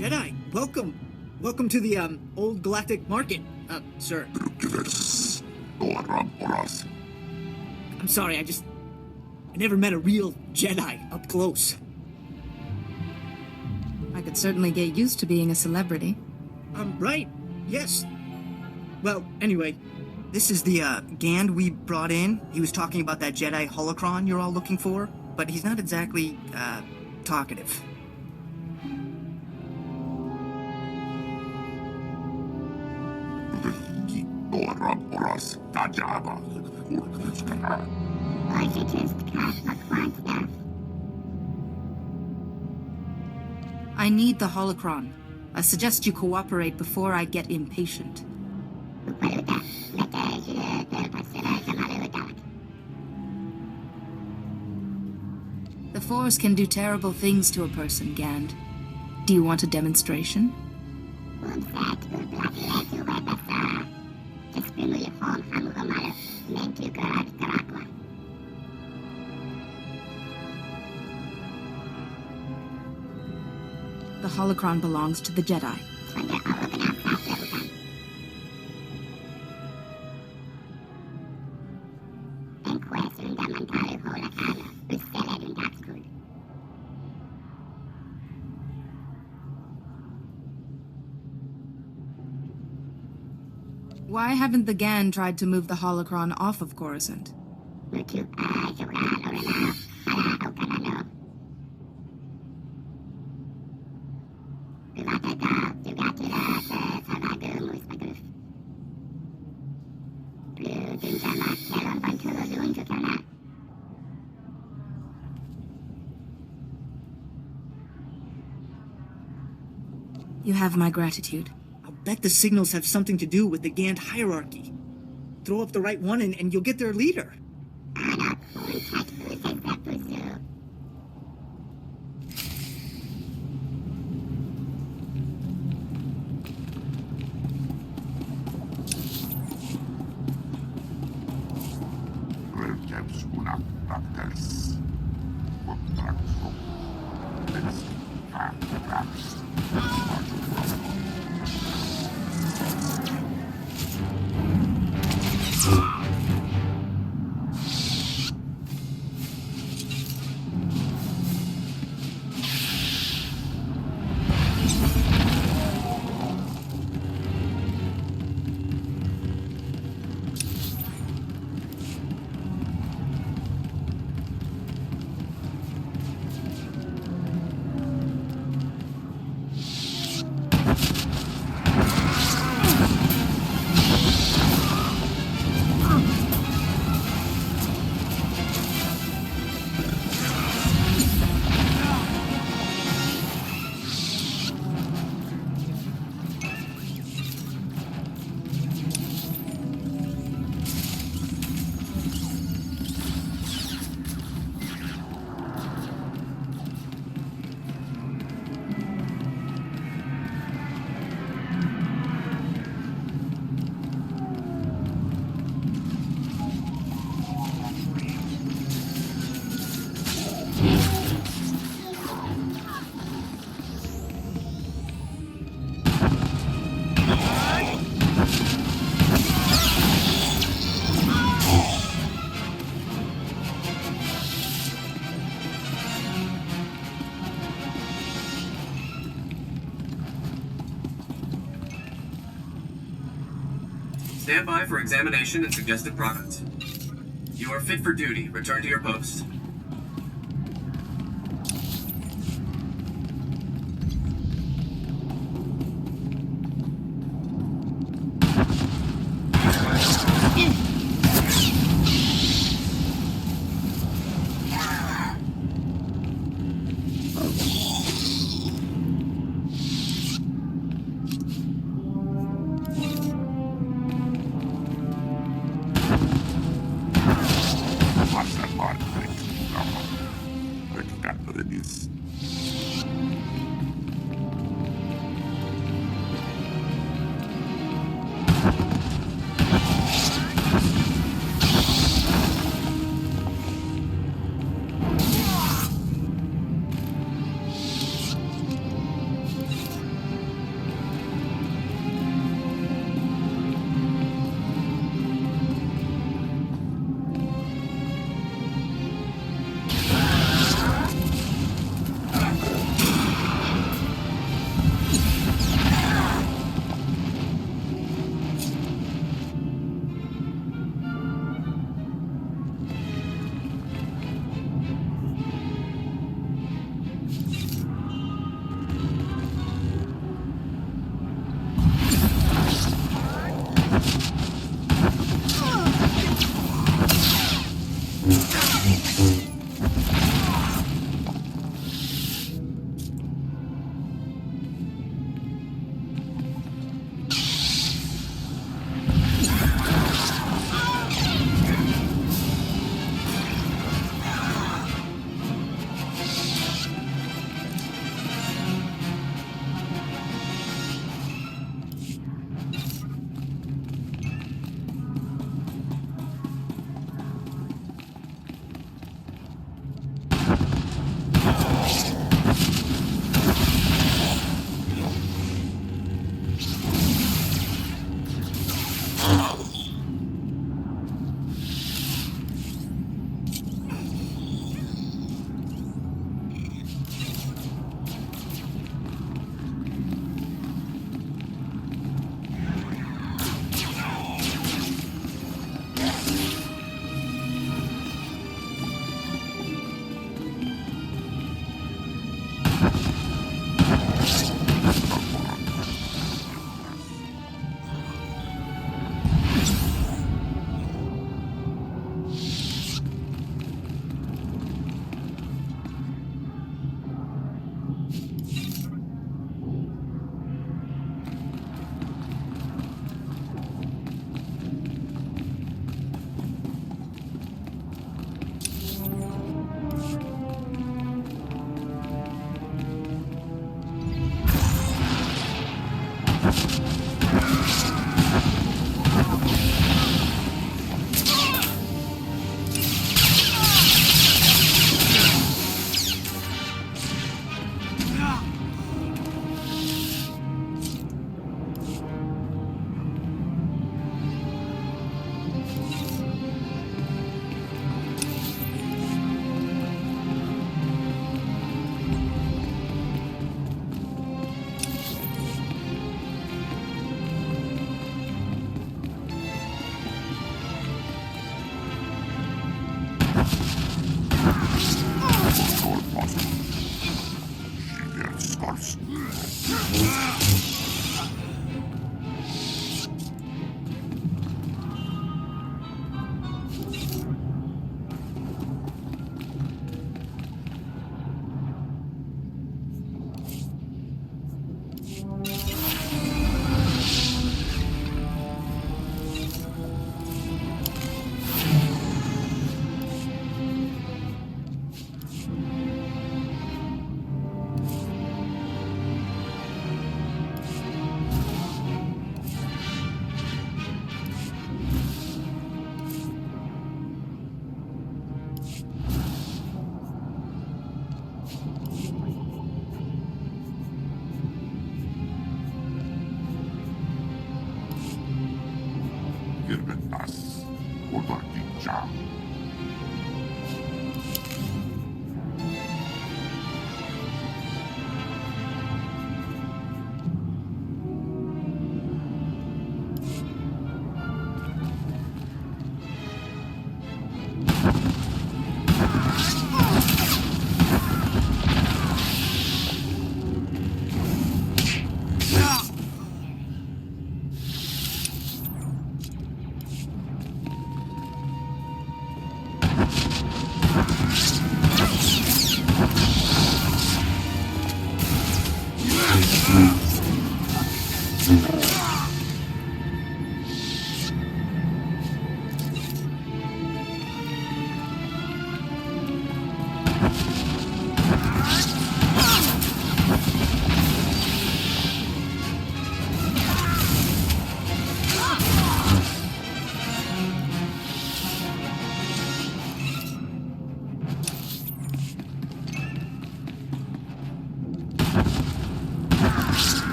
Jedi, welcome. Welcome to the, Old Galactic Market, sir. I'm sorry, I never met a real Jedi up close. I could certainly get used to being a celebrity. Right. Yes. Well, anyway, This is the, Gand we brought in. He was talking about that Jedi holocron you're all looking for, but he's not exactly, talkative. I need the holocron. I suggest you cooperate before I get impatient. The Force can do terrible things to a person, Gand. Do you want a demonstration? The holocron belongs to the Jedi. Why haven't the Gand tried to move the holocron off of Coruscant? You have my gratitude. I'll bet the signals have something to do with the Gand hierarchy. Throw up the right one and you'll get their leader. Stand by for examination and suggested product. You are fit for duty. Return to your post.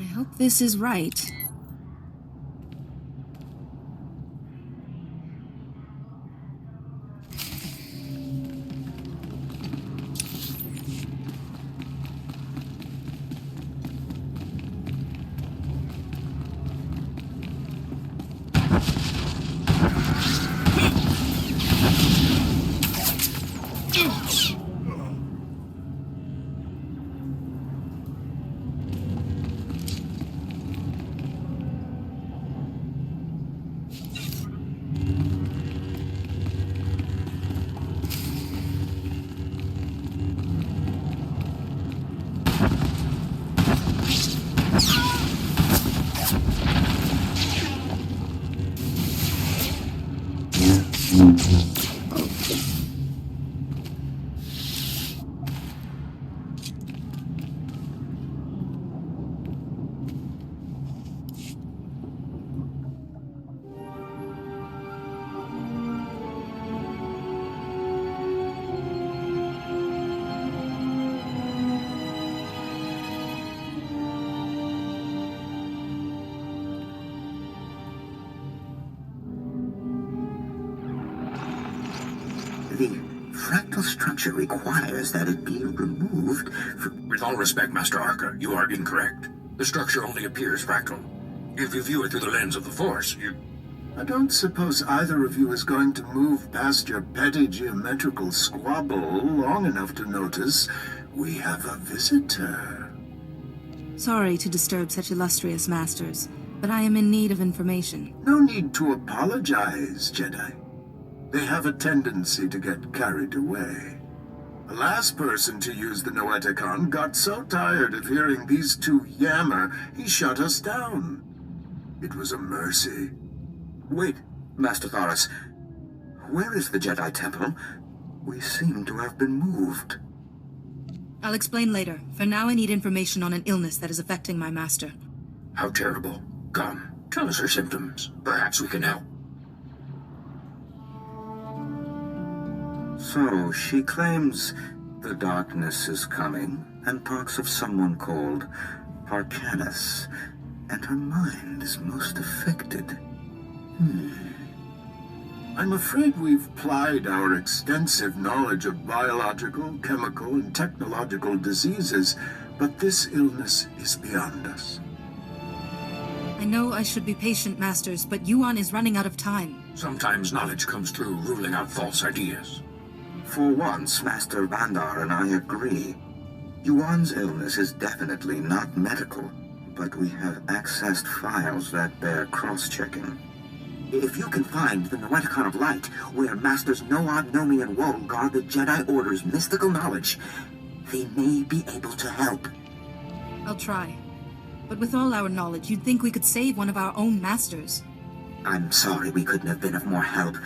I hope this is right. The structure requires that it be removed With all respect, Master Arca, you are incorrect. The structure only appears fractal. If you view it through the lens of the Force, you... I don't suppose either of you is going to move past your petty geometrical squabble long enough to notice we have a visitor. Sorry to disturb such illustrious masters, but I am in need of information. No need to apologize, Jedi. They have a tendency to get carried away. The last person to use the Noeticon got so tired of hearing these two yammer, he shut us down. It was a mercy. Wait, Master Thoris. Where is the Jedi Temple? We seem to have been moved. I'll explain later. For now, I need information on an illness that is affecting my master. How terrible. Come, tell us her symptoms. Perhaps we can help. So, she claims the darkness is coming, and talks of someone called Arcanus, and her mind is most affected. I'm afraid we've plied our extensive knowledge of biological, chemical, and technological diseases, but this illness is beyond us. I know I should be patient, masters, but Yuon is running out of time. Sometimes knowledge comes through ruling out false ideas. For once, Master Bandar and I agree. Yuan's illness is definitely not medical, but we have accessed files that bear cross-checking. If you can find the Noeticon of Light, where Masters Noan, Nomi, and Woe guard the Jedi Order's mystical knowledge, they may be able to help. I'll try. But with all our knowledge, you'd think we could save one of our own masters. I'm sorry we couldn't have been of more help,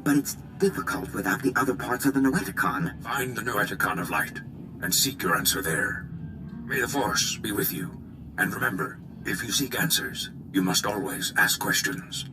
but it's difficult without the other parts of the Noeticon. Find the Noeticon of Light, and seek your answer there. May the Force be with you. And remember, if you seek answers, you must always ask questions.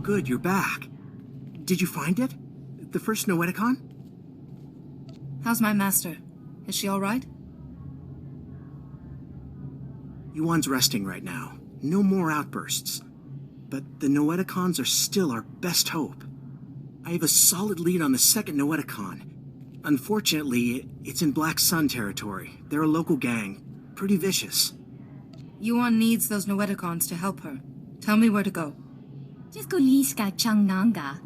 good, you're back. Did you find it? The first Noeticon? How's my master? Is she all right? Yuon's resting right now. No more outbursts. But the Noeticons are still our best hope. I have a solid lead on the second Noeticon. Unfortunately, it's in Black Sun territory. They're a local gang. Pretty vicious. Yuon needs those Noeticons to help her. Tell me where to go. Jiskoliska changnanga.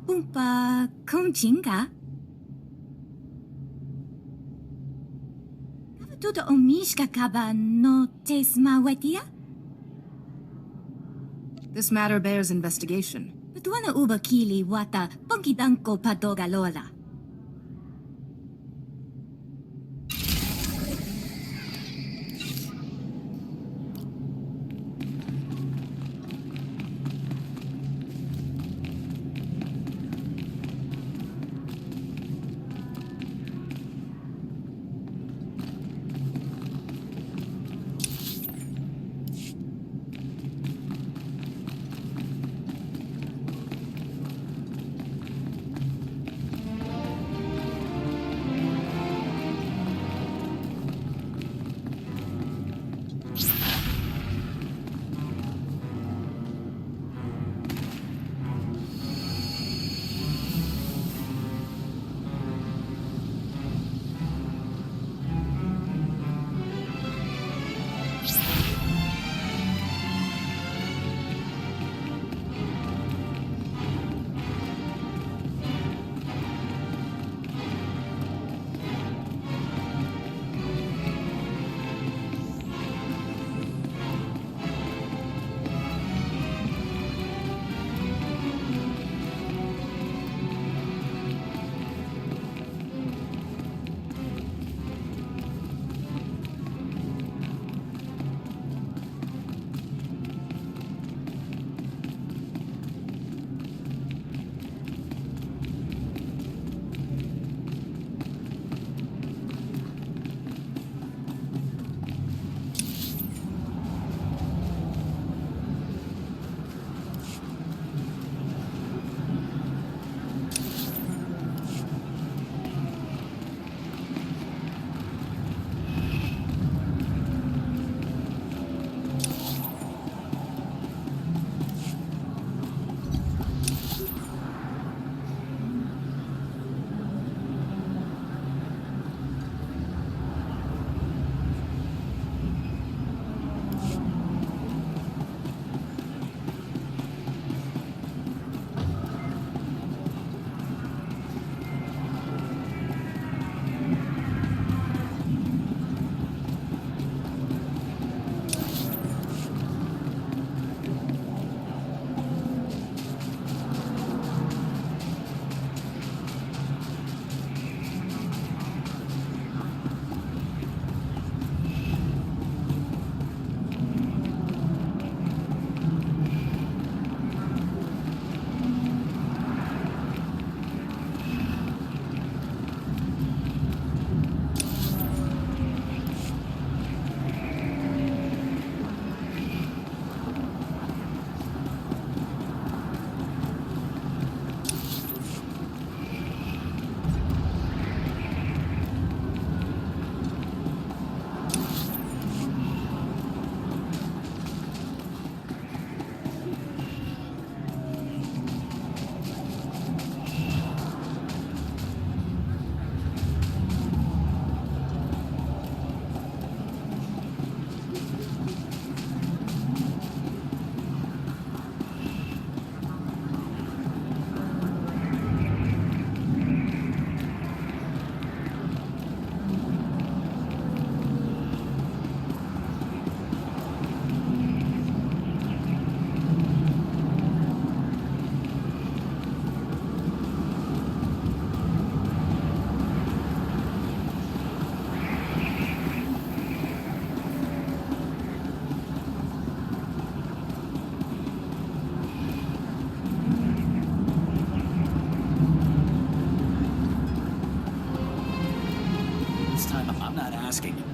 Pumpa kongchinga. Kavatuda omishka kaba no tesma wetia? This matter bears investigation. Betuana uba kili wata pongkidanko padogalola.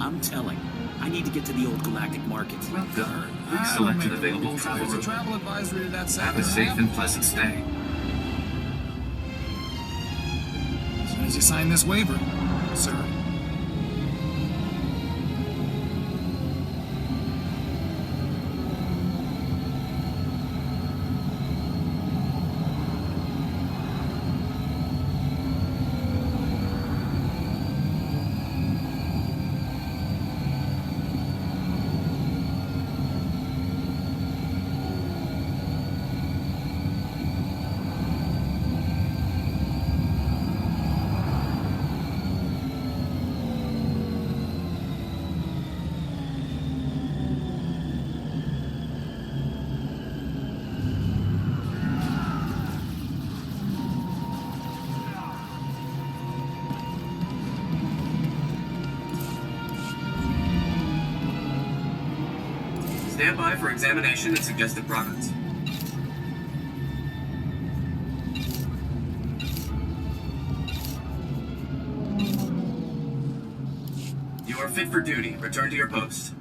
I'm telling. I need need to get to the old galactic market. Welcome. We've selected available travel There's a route. travel advisory to that Have sector. a safe and pleasant stay. As soon as you sign this waiver, sir. Stand by for examination and suggested progress. You are fit for duty. Return to your post.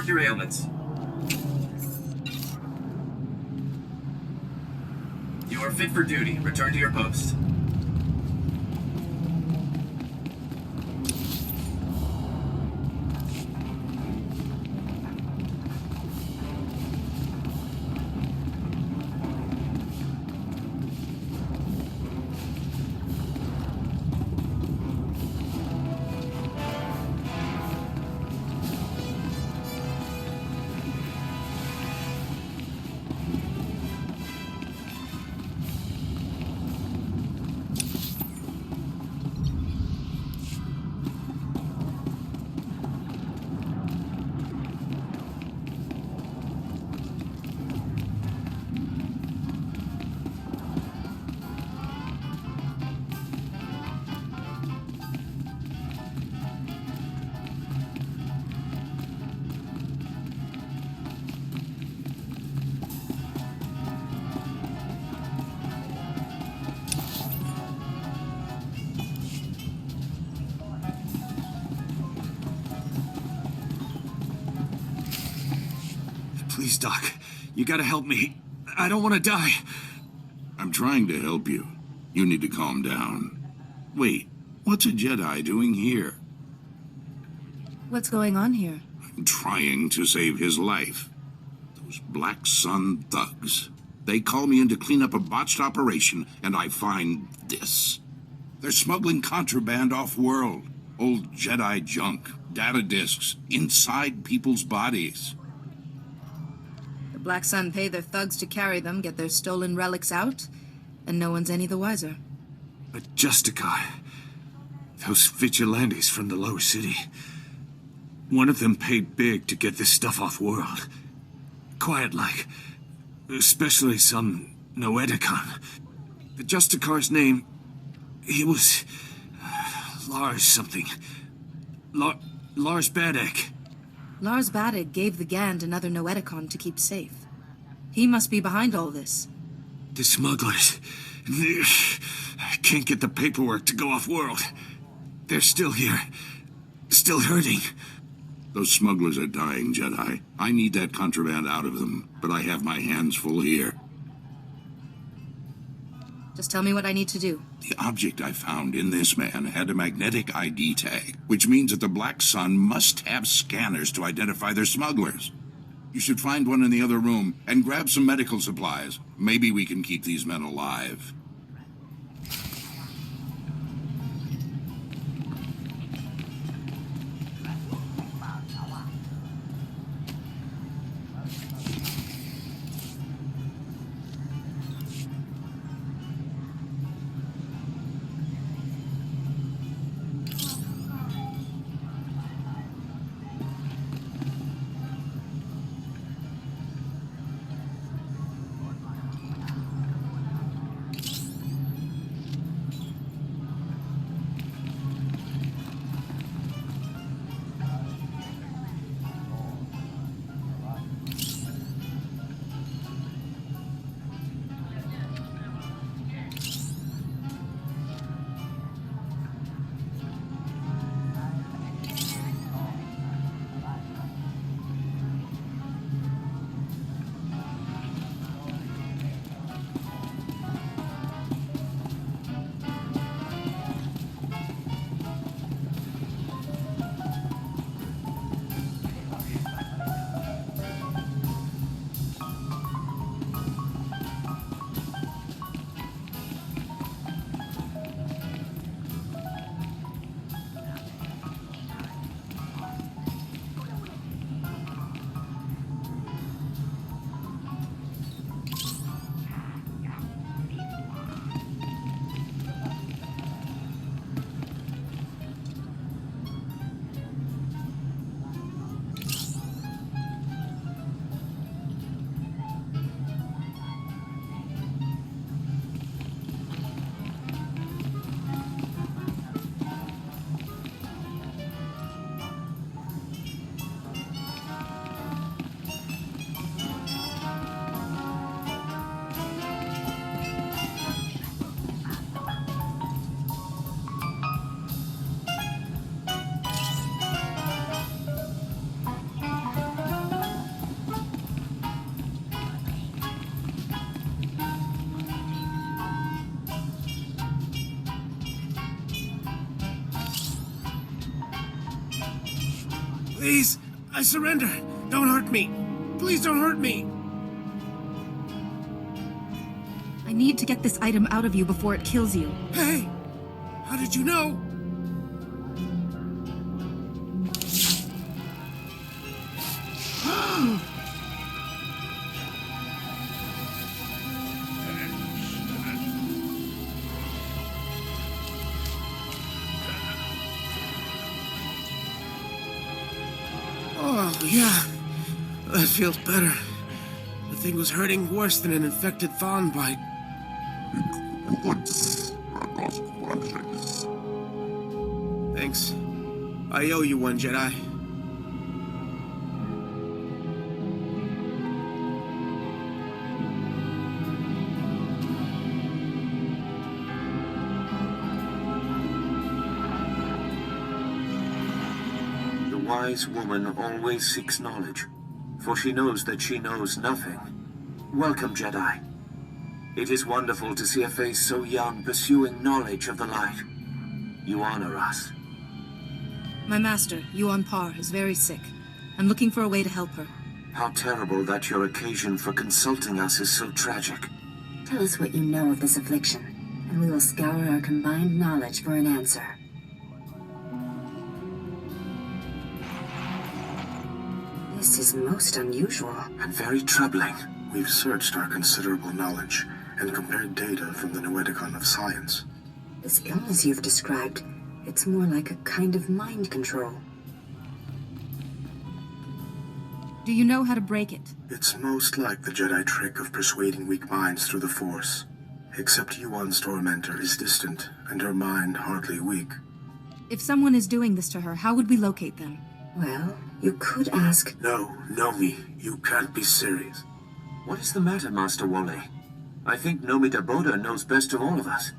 mark your ailments. You are fit for duty. Return to your post. Please, Doc. You gotta help me. I don't want to die. I'm trying to help you. You need to calm down. Wait, what's a Jedi doing here? What's going on here? I'm trying to save his life. Those Black Sun thugs. They call me in to clean up a botched operation, and I find this. They're smuggling contraband off-world. Old Jedi junk, data disks, inside people's bodies. The Black Sun pay their thugs to carry them, get their stolen relics out, and no one's any the wiser. But Justicar, those vigilantes from the Lower City, one of them paid big to get this stuff off-world. Quiet-like. Especially some Noeticon. The Justicar's name, he was... Lars something. Lars Badek. Lars Badek gave the Gand another Noeticon to keep safe. He must be behind all this. The smugglers. I can't get the paperwork to go off-world. They're still here. Still hurting. Those smugglers are dying, Jedi. I need that contraband out of them, but I have my hands full here. Just tell me what I need to do. The object I found in this man had a magnetic ID tag, which means that the Black Sun must have scanners to identify their smugglers. You should find one in the other room and grab some medical supplies. Maybe we can keep these men alive. Please, I surrender. Don't hurt me. Please don't hurt me. I need to get this item out of you before it kills you. Hey! How did you know? Oh, yeah. That feels better. The thing was hurting worse than an infected fawn bite. Thanks. I owe you one, Jedi. The wise woman always seeks knowledge, for she knows that she knows nothing. Welcome, Jedi. It is wonderful to see a face so young pursuing knowledge of the light. You honor us. My master, Yuon Par, is very sick. I'm looking for a way to help her. How terrible that your occasion for consulting us is so tragic. Tell us what you know of this affliction, and we will scour our combined knowledge for an answer. This is most unusual. And very troubling. We've searched our considerable knowledge and compared data from the Noeticon of science. This illness you've described, it's more like a kind of mind control. Do you know how to break it? It's most like the Jedi trick of persuading weak minds through the Force. Except Yuon's tormentor is distant, and her mind hardly weak. If someone is doing this to her, how would we locate them? Well, you could ask... No, Nomi, you can't be serious. What is the matter, Master Wole? I think Nomi Daboda knows best of all of us.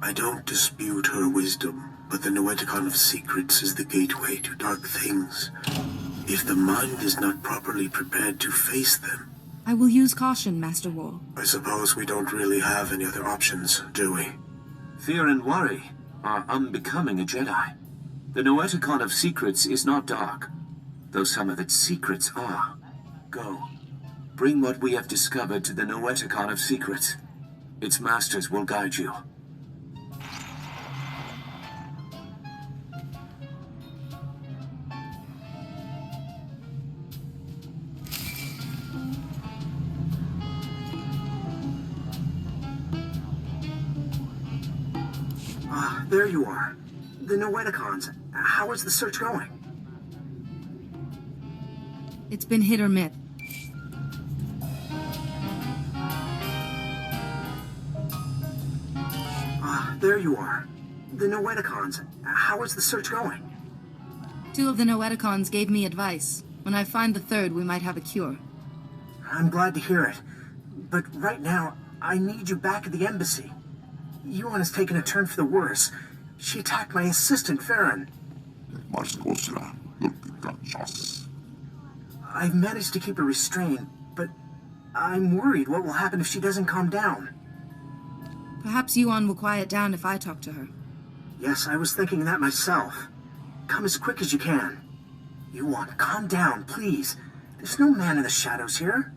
I don't dispute her wisdom, but the Noeticon of Secrets is the gateway to dark things. If the mind is not properly prepared to face them... I will use caution, Master Wole. I suppose we don't really have any other options, do we? Fear and worry are unbecoming a Jedi. The Noeticon of Secrets is not dark, though some of its secrets are. Go. Bring what we have discovered to the Noeticon of Secrets. Its masters will guide you. There you are. The Noeticons. How is the search going? It's been hit or miss. There you are. The Noeticons. How is the search going? 2 of the Noeticons gave me advice. When I find the 3rd, we might have a cure. I'm glad to hear it. But right now, I need you back at the embassy. Yuon has taken a turn for the worse. She attacked my assistant, Farron. I've managed to keep her restrained, but I'm worried what will happen if she doesn't calm down. Perhaps Yuon will quiet down if I talk to her. Yes, I was thinking that myself. Come as quick as you can. Yuon, calm down, please. There's no man in the shadows here.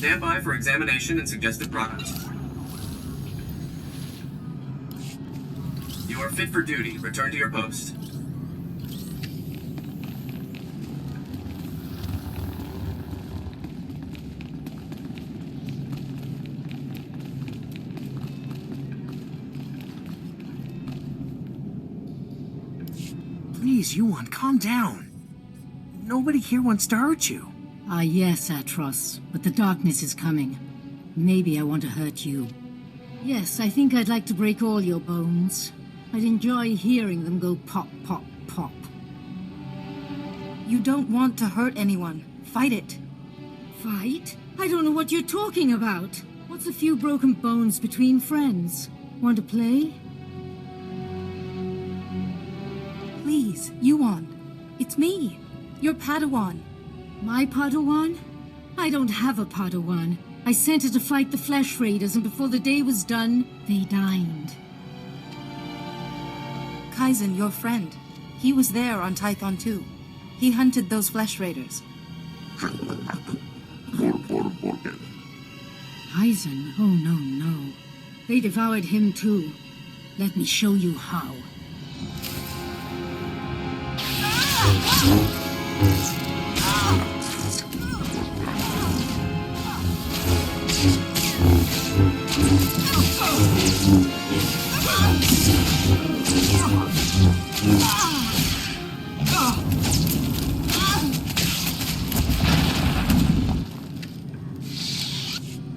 Stand by for examination and suggested product. You are fit for duty. Return to your post. Please, Yuon, calm down. Nobody here wants to hurt you. Ah, yes, Atros, but the darkness is coming. Maybe I want to hurt you. Yes, I think I'd like to break all your bones. I'd enjoy hearing them go pop, pop, pop. You don't want to hurt anyone. Fight it. Fight? I don't know what you're talking about. What's a few broken bones between friends? Want to play? Please, Yuon. It's me, your Padawan. My Padawan? I don't have a Padawan. I sent her to fight the Flesh Raiders, and before the day was done, they died. Kyzen, your friend. He was there on Tython too. He hunted those Flesh Raiders. Kyzen? Oh, no. They devoured him too. Let me show you how.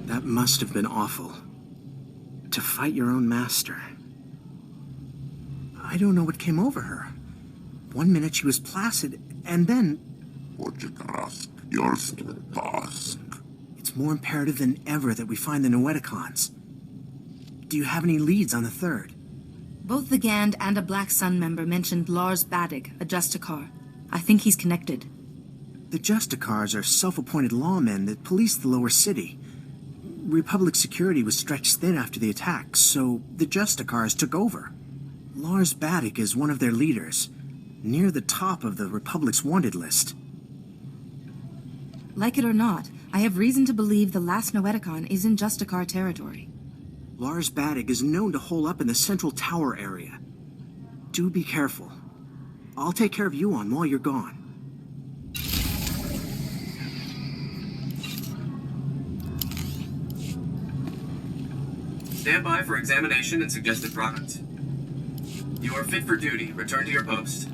That must have been awful. To fight your own master. I don't know what came over her. One minute she was placid, and then... It's more imperative than ever that we find the Noeticons. Do you have any leads on the third? Both the Gand and a Black Sun member mentioned Lars Badig, a Justicar. I think he's connected. The Justicars are self-appointed lawmen that police the lower city. Republic security was stretched thin after the attack, so the Justicars took over. Lars Badig is one of their leaders, near the top of the Republic's wanted list. Like it or not, I have reason to believe the last Noeticon is in Justicar territory. Lars Badig is known to hole up in the central tower area. Do be careful. I'll take care of Yuon while you're gone. Stand by for examination and suggested product. You are fit for duty. Return to your post.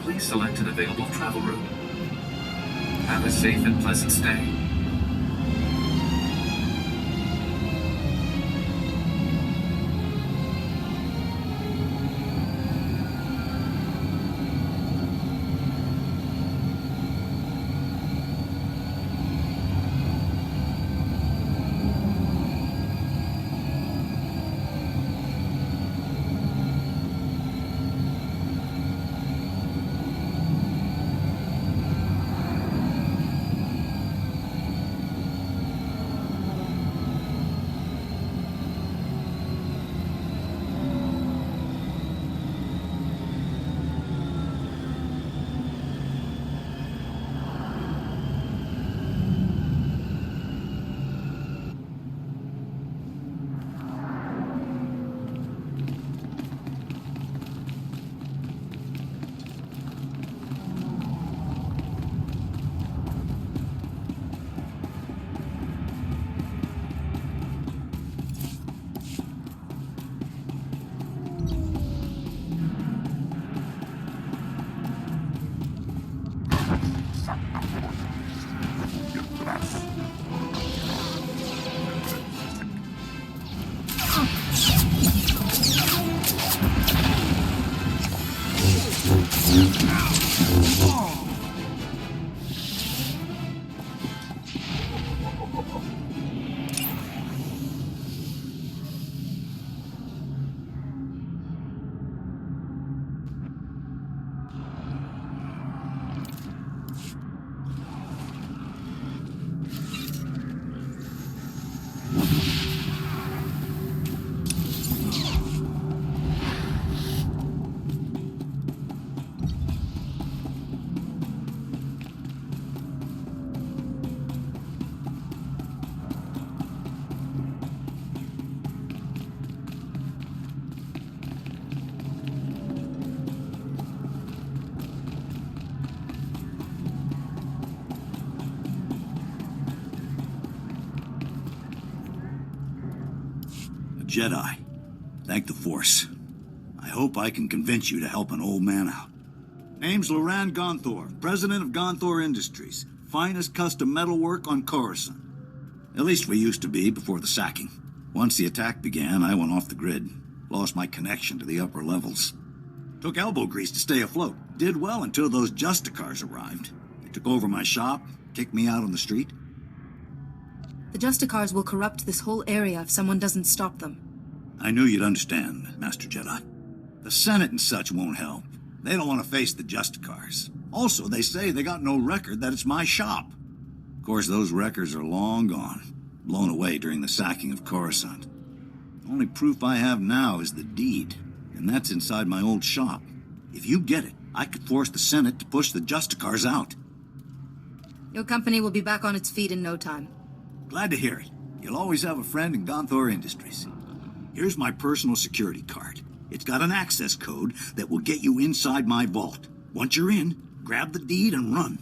Please select an available travel route. Have a safe and pleasant stay. Jedi. Thank the Force. I hope I can convince you to help an old man out. Name's Loran Gonthor, president of Gonthor Industries. Finest custom metalwork on Coruscant. At least we used to be before the sacking. Once the attack began, I went off the grid. Lost my connection to the upper levels. Took elbow grease to stay afloat. Did well until those Justicars arrived. They took over my shop, kicked me out on the street. The Justicars will corrupt this whole area if someone doesn't stop them. I knew you'd understand, Master Jedi. The Senate and such won't help. They don't want to face the Justicars. Also, they say they got no record that it's my shop. Of course, those records are long gone. Blown away during the sacking of Coruscant. The only proof I have now is the deed, and that's inside my old shop. If you get it, I could force the Senate to push the Justicars out. Your company will be back on its feet in no time. Glad to hear it. You'll always have a friend in Gonthor Industries. Here's my personal security card. It's got an access code that will get you inside my vault. Once you're in, grab the deed and run.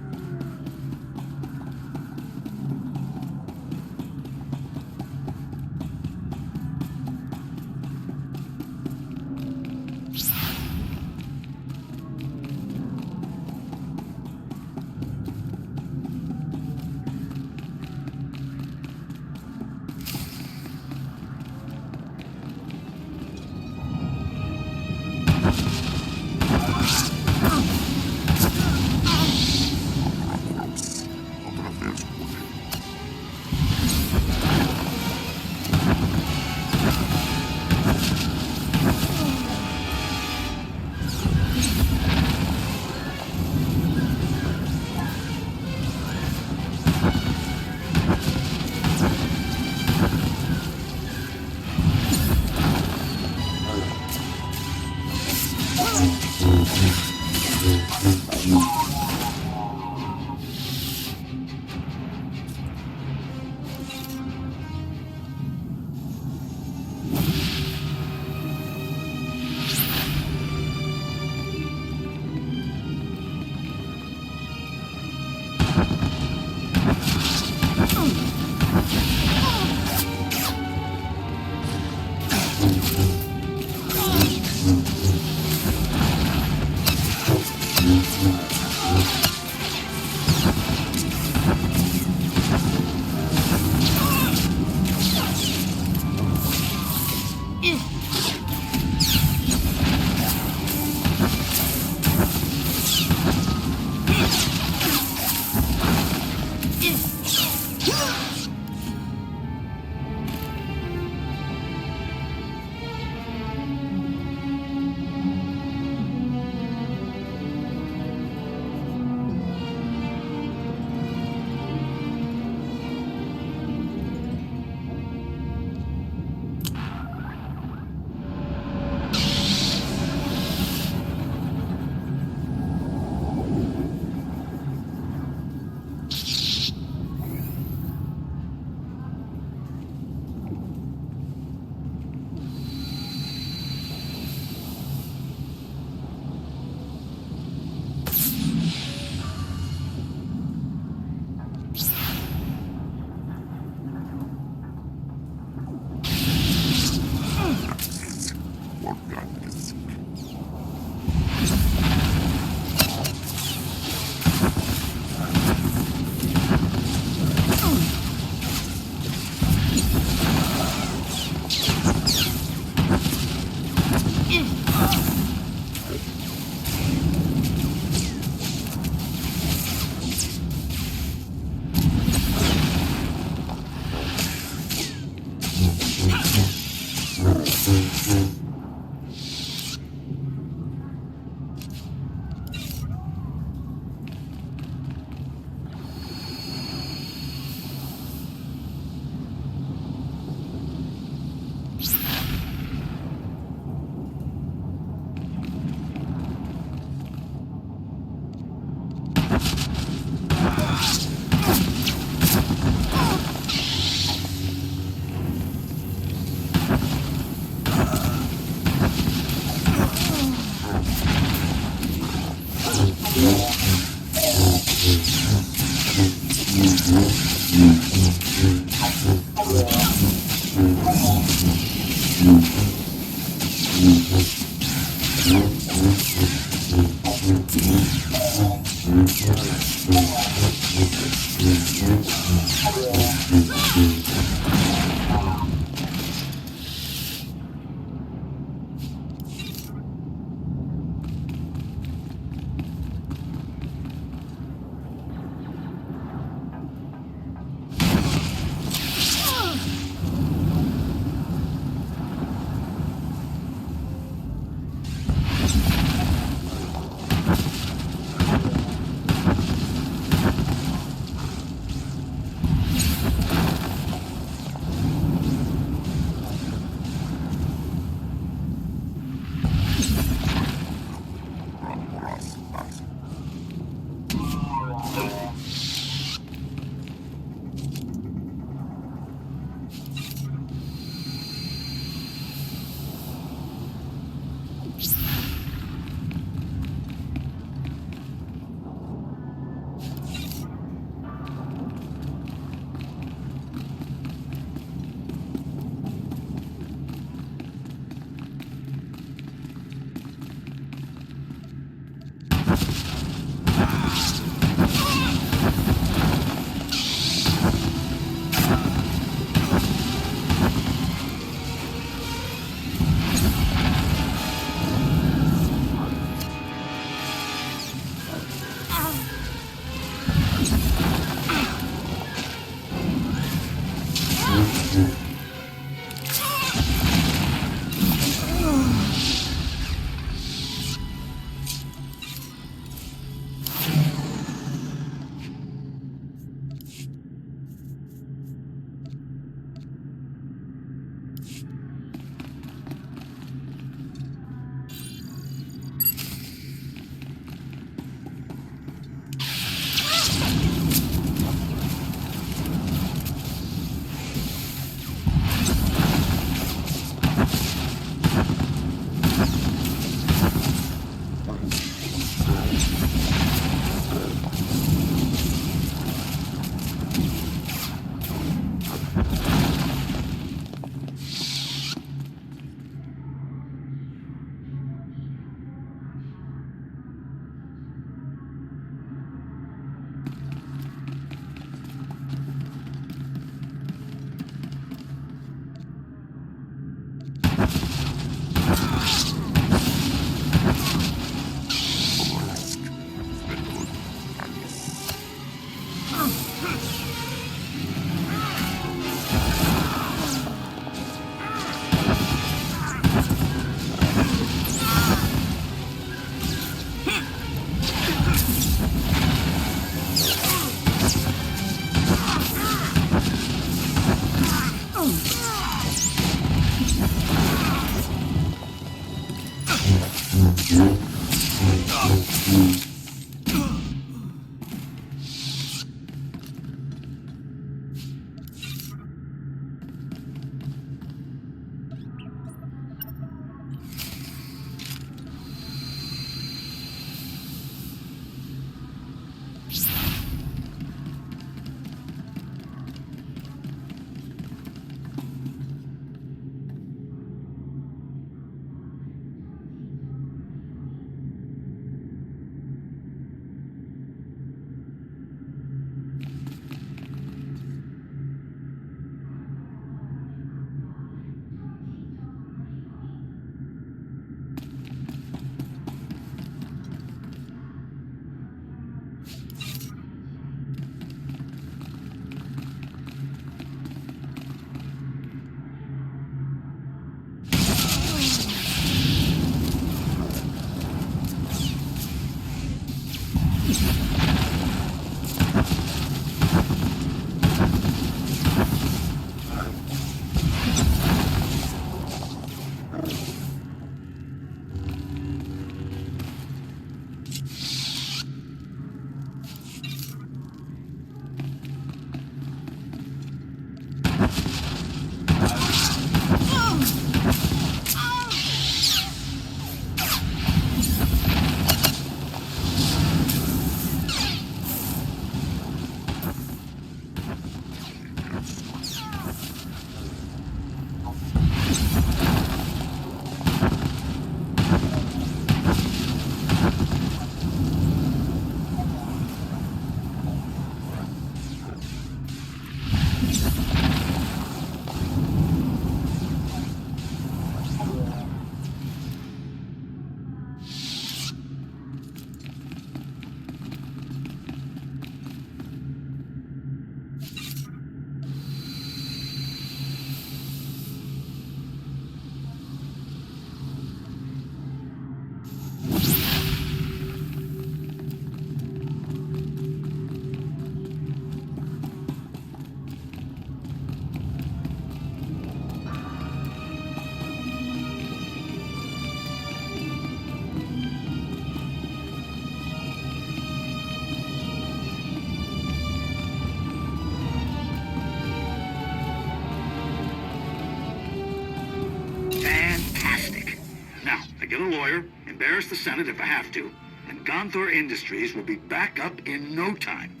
embarrass the Senate if I have to, and Gonthor Industries will be back up in no time.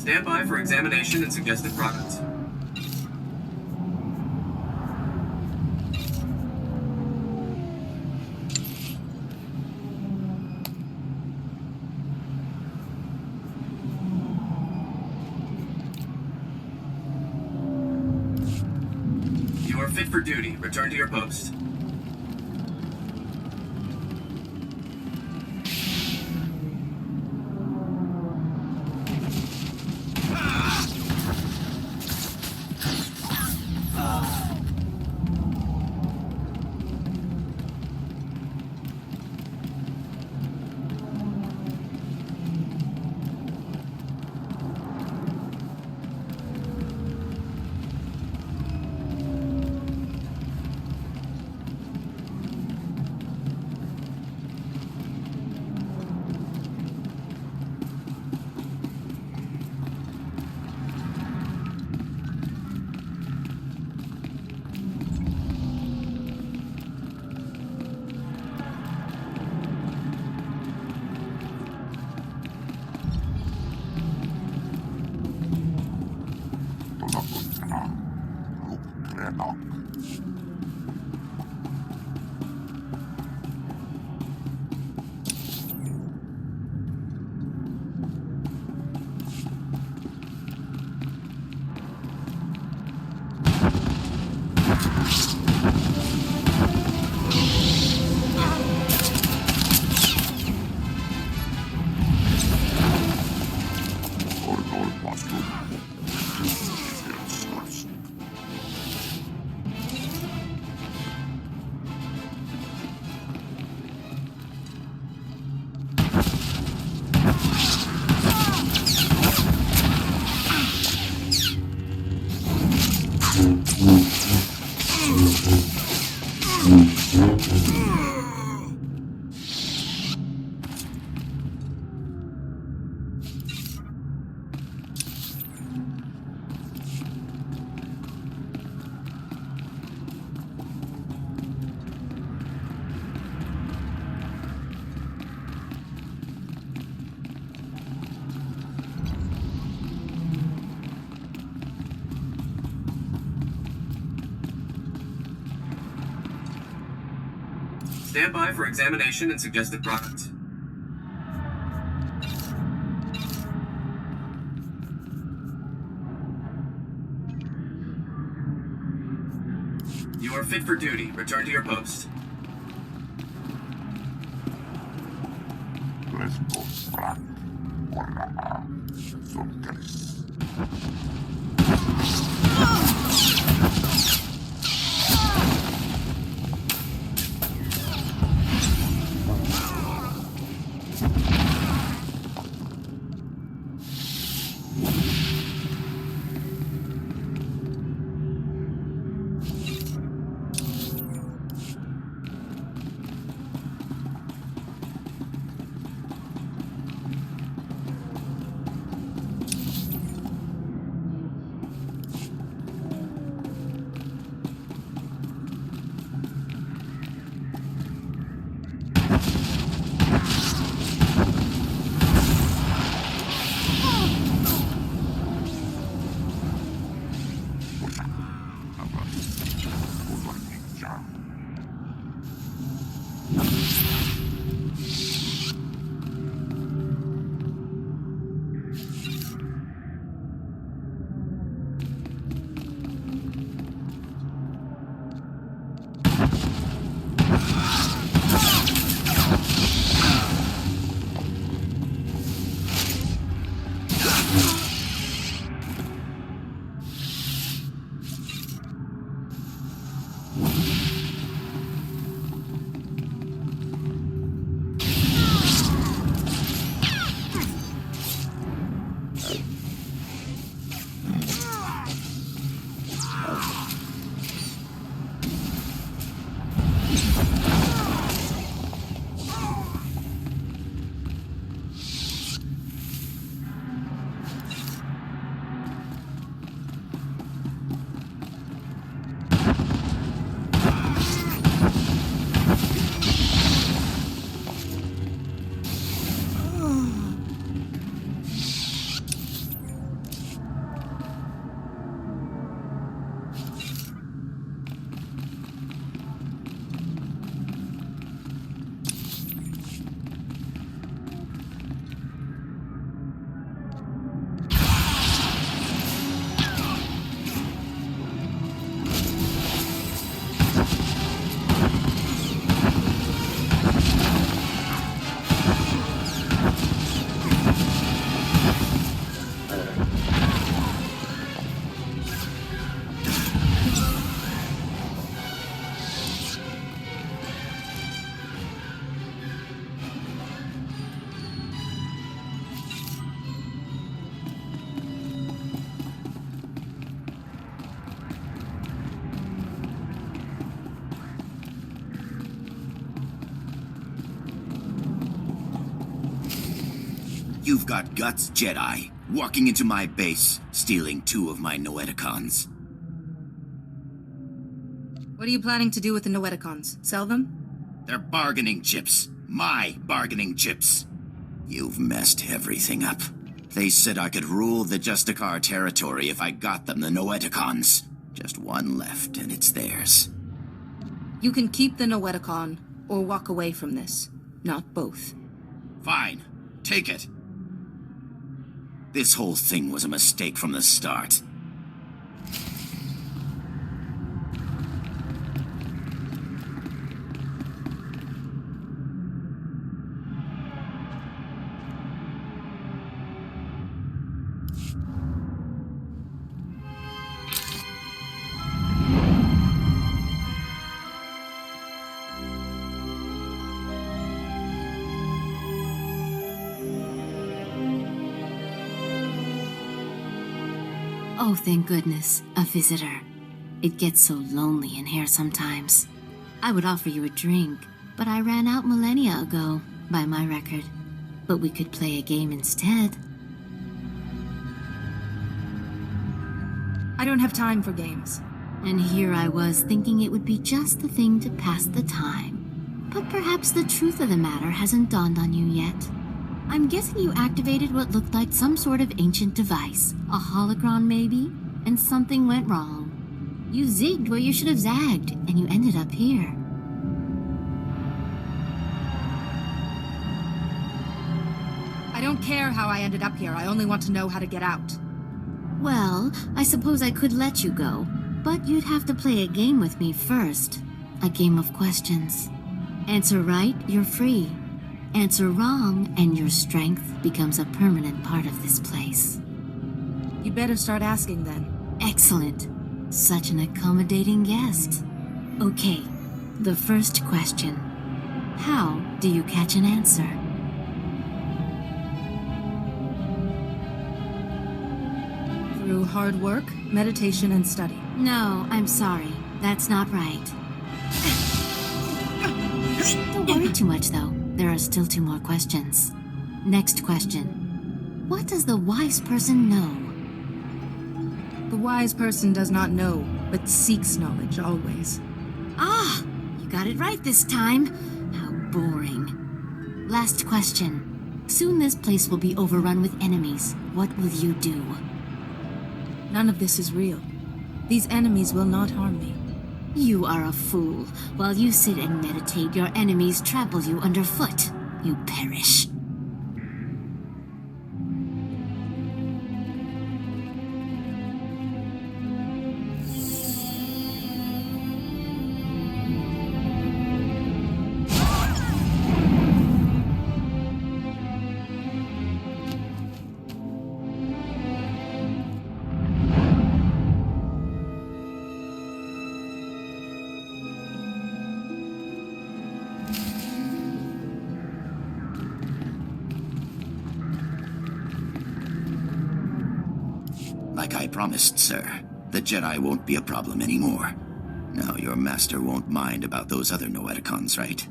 Stand by for examination and suggested product. You are fit for duty. Return to your post. Stand by for examination and suggested product. You are fit for duty. Return to your post. You've got guts, Jedi. Walking into my base, stealing 2 of my Noeticons. What are you planning to do with the Noeticons? Sell them? They're bargaining chips. My bargaining chips. You've messed everything up. They said I could rule the Justicar territory if I got them the Noeticons. Just one left, and it's theirs. You can keep the Noeticon, or walk away from this. Not both. Fine. Take it. This whole thing was a mistake from the start. Oh, thank goodness, a visitor. It gets so lonely in here sometimes. I would offer you a drink, but I ran out millennia ago, by my record. But we could play a game instead. I don't have time for games. And here I was thinking it would be just the thing to pass the time. But perhaps the truth of the matter hasn't dawned on you yet. I'm guessing you activated what looked like some sort of ancient device. A holocron, maybe? And something went wrong. You zigged where you should have zagged, and you ended up here. I don't care how I ended up here. I only want to know how to get out. Well, I suppose I could let you go, but you'd have to play a game with me first. A game of questions. Answer right, you're free. Answer wrong, and your strength becomes a permanent part of this place. You better start asking then. Excellent. Such an accommodating guest. Okay, the first question. How do you catch an answer? Through hard work, meditation, and study. No, I'm sorry. That's not right. Don't worry too much, though. There are still 2 more questions. Next question. What does the wise person know? The wise person does not know, but seeks knowledge always. Ah! You got it right this time. How boring. Last question. Soon this place will be overrun with enemies. What will you do? None of this is real. These enemies will not harm me. You are a fool. While you sit and meditate, your enemies trample you underfoot. You perish. Like I promised, sir, the Jedi won't be a problem anymore. Now your master won't mind about those other Noeticons, right?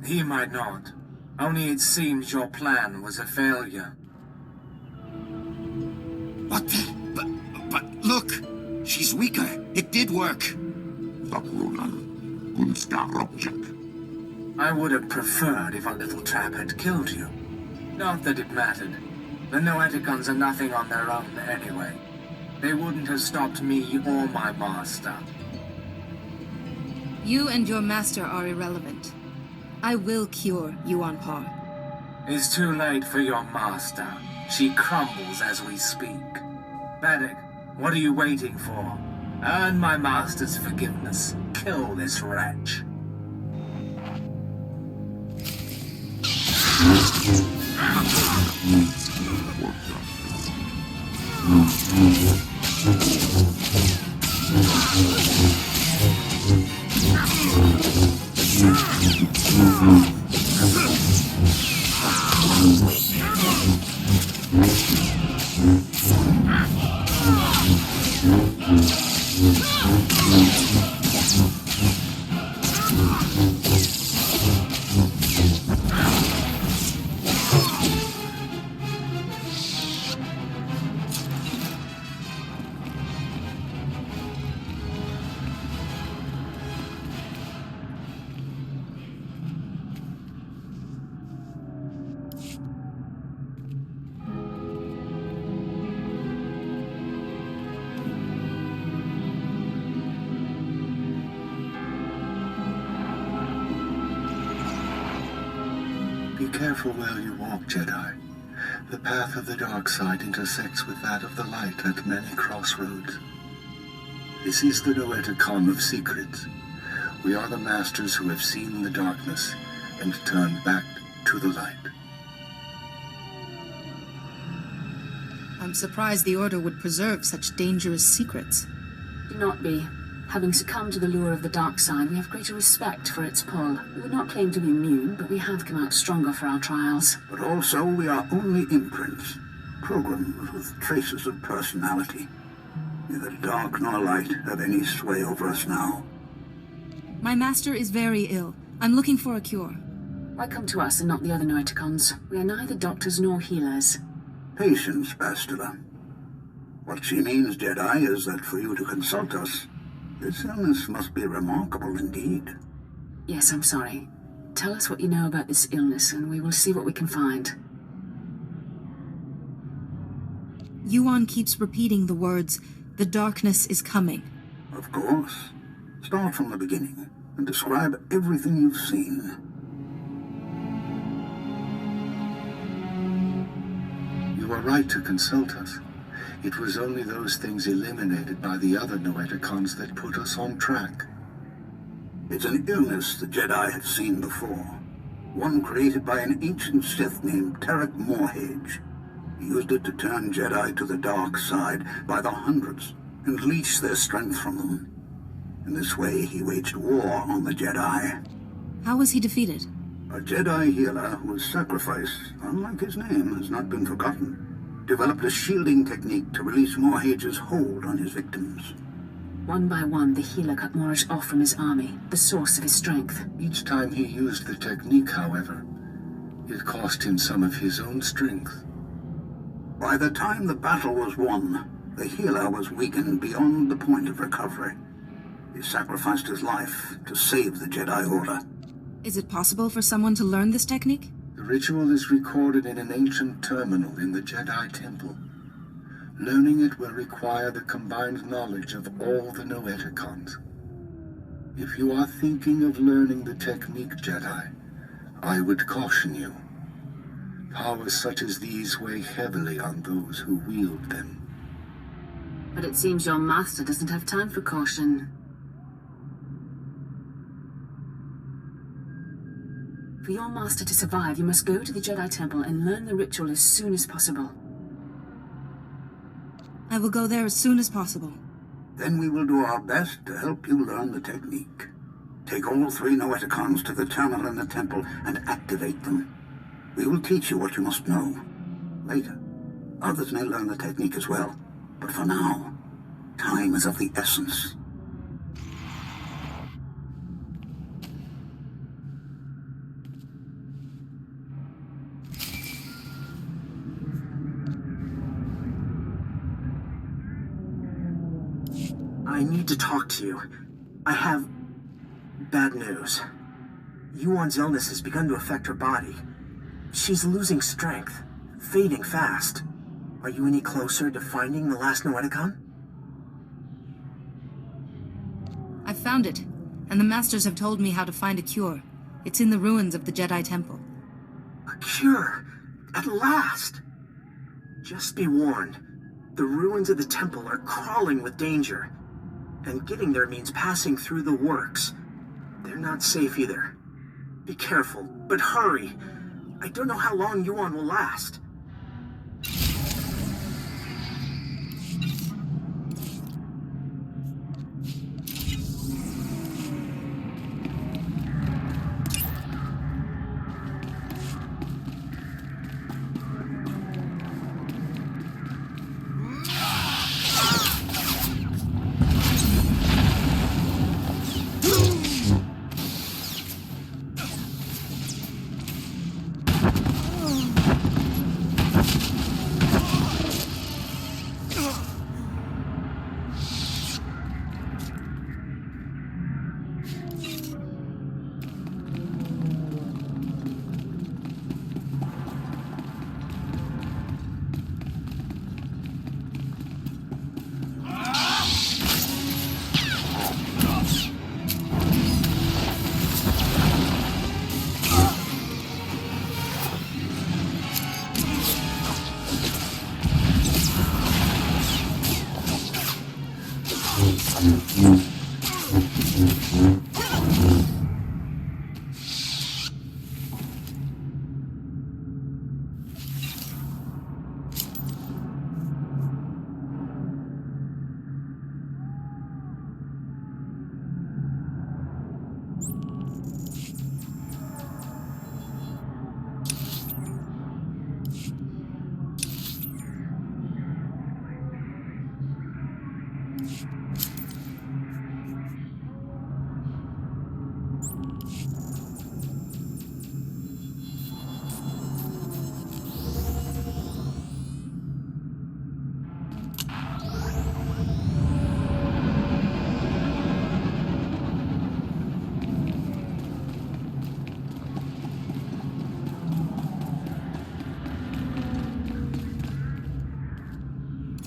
He might not. Only it seems your plan was a failure. What the? But look! She's weaker. It did work. I would have preferred if our little trap had killed you. Not that it mattered. The Noeticons are nothing on their own anyway. They wouldn't have stopped me or my master. You and your master are irrelevant. I will cure Yuon Par. It's too late for your master. She crumbles as we speak. Baddock, what are you waiting for? Earn my master's forgiveness. Kill this wretch. Be careful where you walk, Jedi. The path of the dark side intersects with that of the light at many crossroads. This is the Noeticon of secrets. We are the masters who have seen the darkness and turned back to the light. I'm surprised the Order would preserve such dangerous secrets. Do not be. Having succumbed to the lure of the dark side, we have greater respect for its pull. We would not claim to be immune, but we have come out stronger for our trials. But also, we are only imprints, programs with traces of personality. Neither dark nor light have any sway over us now. My master is very ill. I'm looking for a cure. Why come to us and not the other Noeticons? We are neither doctors nor healers. Patience, Bastila. What she means, Jedi, is that for you to consult us, this illness must be remarkable indeed. Yes, I'm sorry. Tell us what you know about this illness, and we will see what we can find. Yuon keeps repeating the words, "The darkness is coming." Of course. Start from the beginning, and describe everything you've seen. You are right to consult us. It was only those things eliminated by the other Noeticons that put us on track. It's an illness the Jedi have seen before. One created by an ancient Sith named Tarek Morhage. He used it to turn Jedi to the dark side by the hundreds and leech their strength from them. In this way, he waged war on the Jedi. How was he defeated? A Jedi healer whose sacrifice, unlike his name, has not been forgotten, developed a shielding technique to release Morhage's hold on his victims. One by one, the healer cut Morhage off from his army, the source of his strength. Each time he used the technique, however, it cost him some of his own strength. By the time the battle was won, the healer was weakened beyond the point of recovery. He sacrificed his life to save the Jedi Order. Is it possible for someone to learn this technique? The ritual is recorded in an ancient terminal in the Jedi Temple. Learning it will require the combined knowledge of all the Noeticons. If you are thinking of learning the technique, Jedi, I would caution you. Powers such as these weigh heavily on those who wield them. But it seems your master doesn't have time for caution. For your master to survive, you must go to the Jedi Temple and learn the ritual as soon as possible. I will go there as soon as possible. Then we will do our best to help you learn the technique. Take all 3 Noeticons to the terminal in the temple and activate them. We will teach you what you must know. Later, others may learn the technique as well. But for now, time is of the essence. I need to talk to you. I have bad news. Yuon's illness has begun to affect her body. She's losing strength, fading fast. Are you any closer to finding the last Noeticon? I've found it, and the Masters have told me how to find a cure. It's in the ruins of the Jedi Temple. A cure! At last! Just be warned. The ruins of the temple are crawling with danger. And getting there means passing through the works. They're not safe either. Be careful, but hurry. I don't know how long Yuon will last.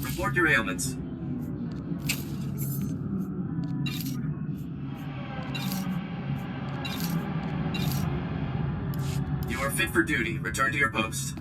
Report your ailments. You are fit for duty. Return to your post.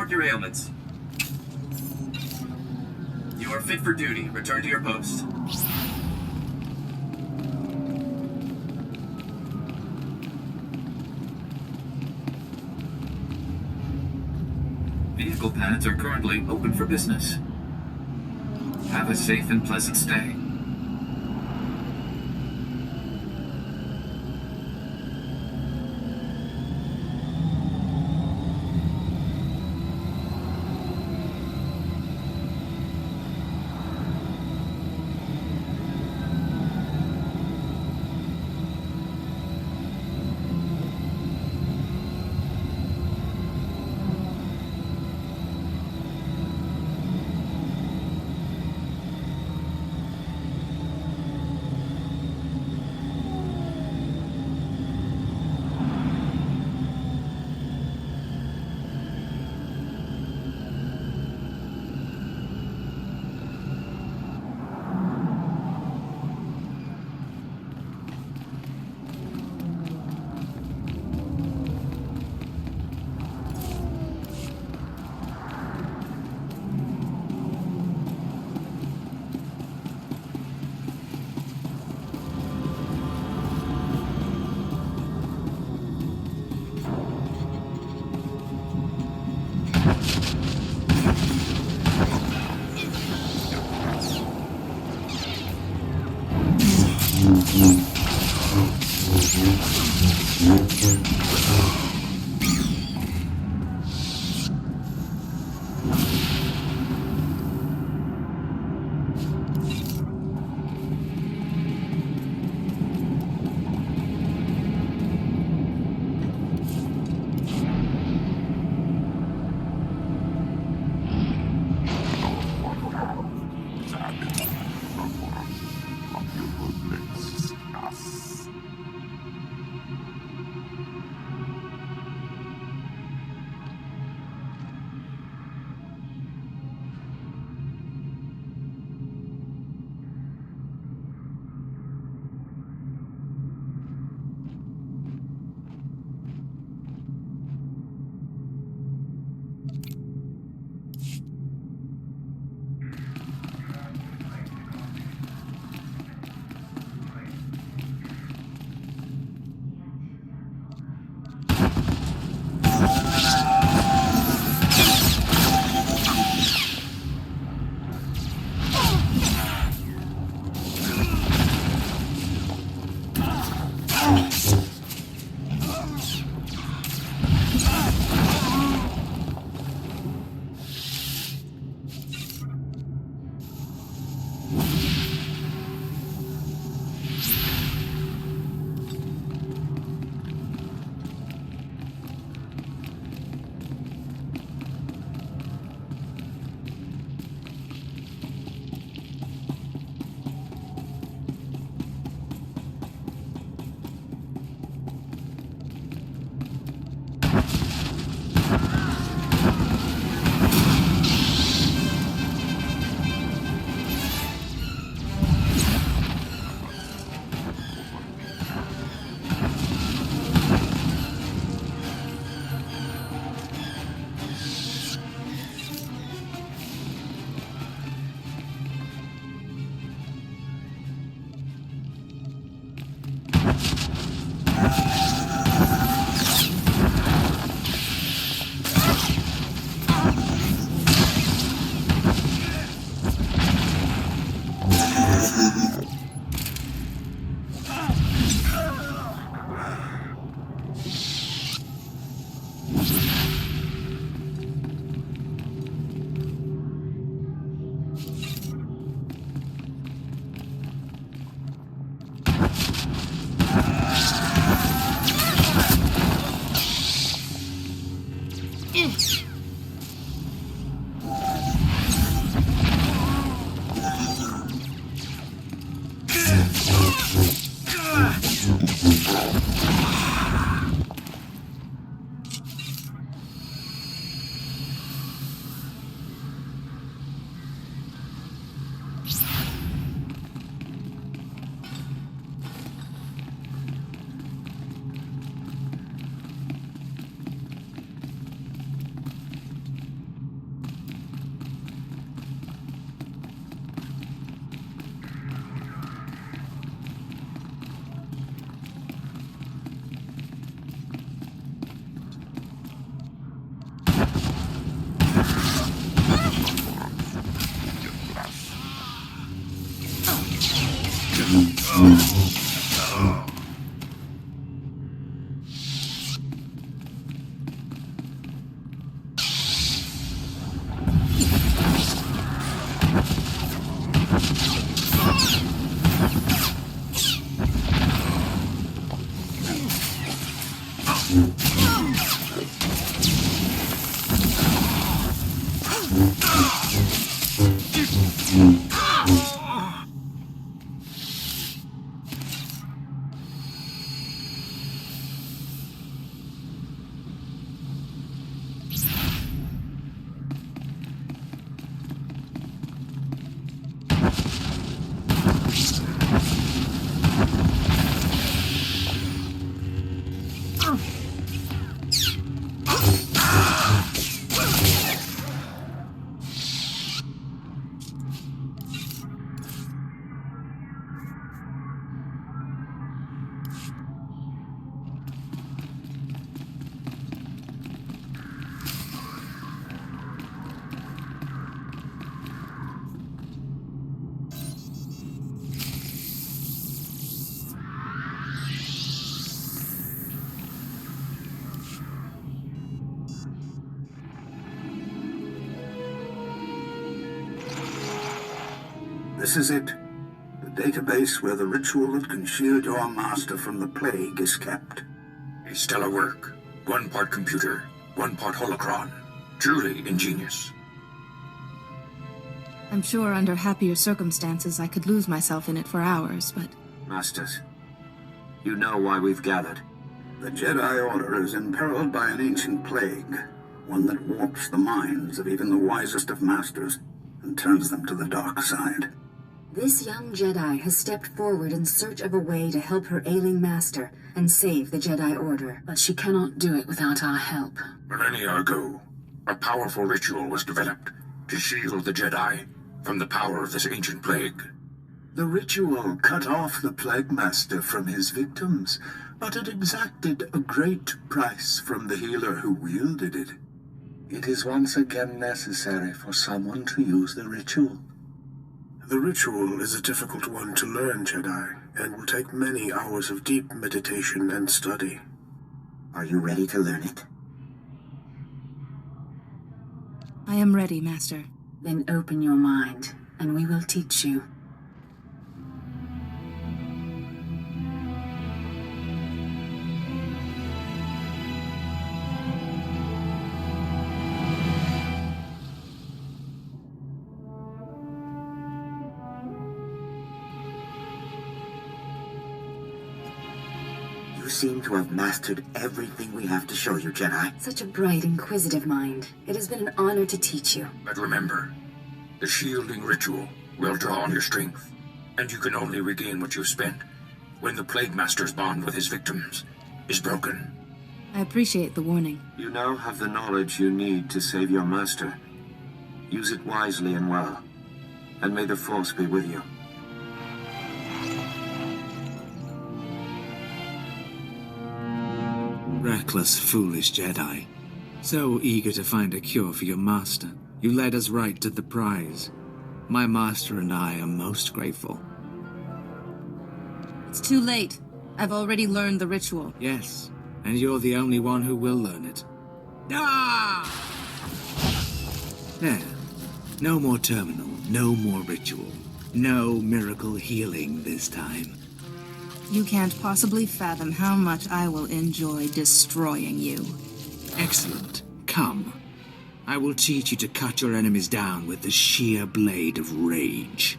Report your ailments. You are fit for duty. Return to your post. Vehicle pads are currently open for business. Have a safe and pleasant stay. This is it. The database where the ritual that can shield your master from the plague is kept. A stellar work. 1 part computer, 1 part holocron. Truly ingenious. I'm sure under happier circumstances I could lose myself in it for hours, but... Masters, you know why we've gathered. The Jedi Order is imperiled by an ancient plague, one that warps the minds of even the wisest of masters and turns them to the dark side. This young Jedi has stepped forward in search of a way to help her ailing master and save the Jedi Order, but she cannot do it without our help. Millennia ago, a powerful ritual was developed to shield the Jedi from the power of this ancient plague. The ritual cut off the Plague Master from his victims, but it exacted a great price from the healer who wielded it. It is once again necessary for someone to use the ritual. The ritual is a difficult one to learn, Jedi, and will take many hours of deep meditation and study. Are you ready to learn it? I am ready, Master. Then open your mind, and we will teach you. You seem to have mastered everything we have to show you, Jedi. Such a bright, inquisitive mind. It has been an honor to teach you. But remember, the shielding ritual will draw on your strength, and you can only regain what you've spent when the Plague Master's bond with his victims is broken. I appreciate the warning. You now have the knowledge you need to save your master. Use it wisely and well, and may the Force be with you. Reckless, foolish Jedi. So eager to find a cure for your master, you led us right to the prize. My master and I are most grateful. It's too late. I've already learned the ritual. Yes, and you're the only one who will learn it. Ah! There. No more terminal, no more ritual. No miracle healing this time. You can't possibly fathom how much I will enjoy destroying you. Excellent. Come. I will teach you to cut your enemies down with the sheer blade of rage.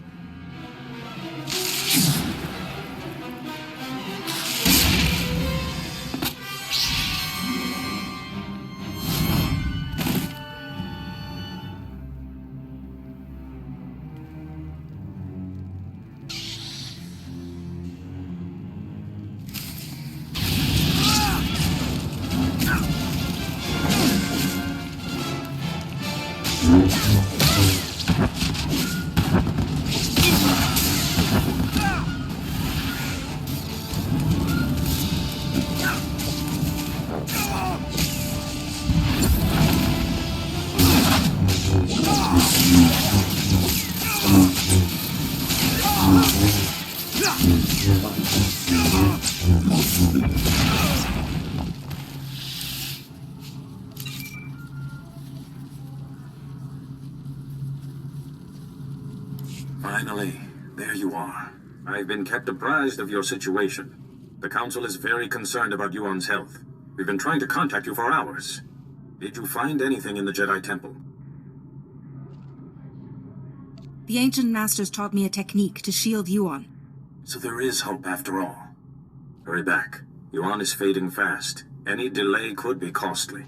Finally, there you are. I've been kept apprised of your situation. The Council is very concerned about Yuon's health. We've been trying to contact you for hours. Did you find anything in the Jedi Temple? The Ancient Masters taught me a technique to shield Yuon. So there is hope after all. Hurry back. Yuon is fading fast. Any delay could be costly.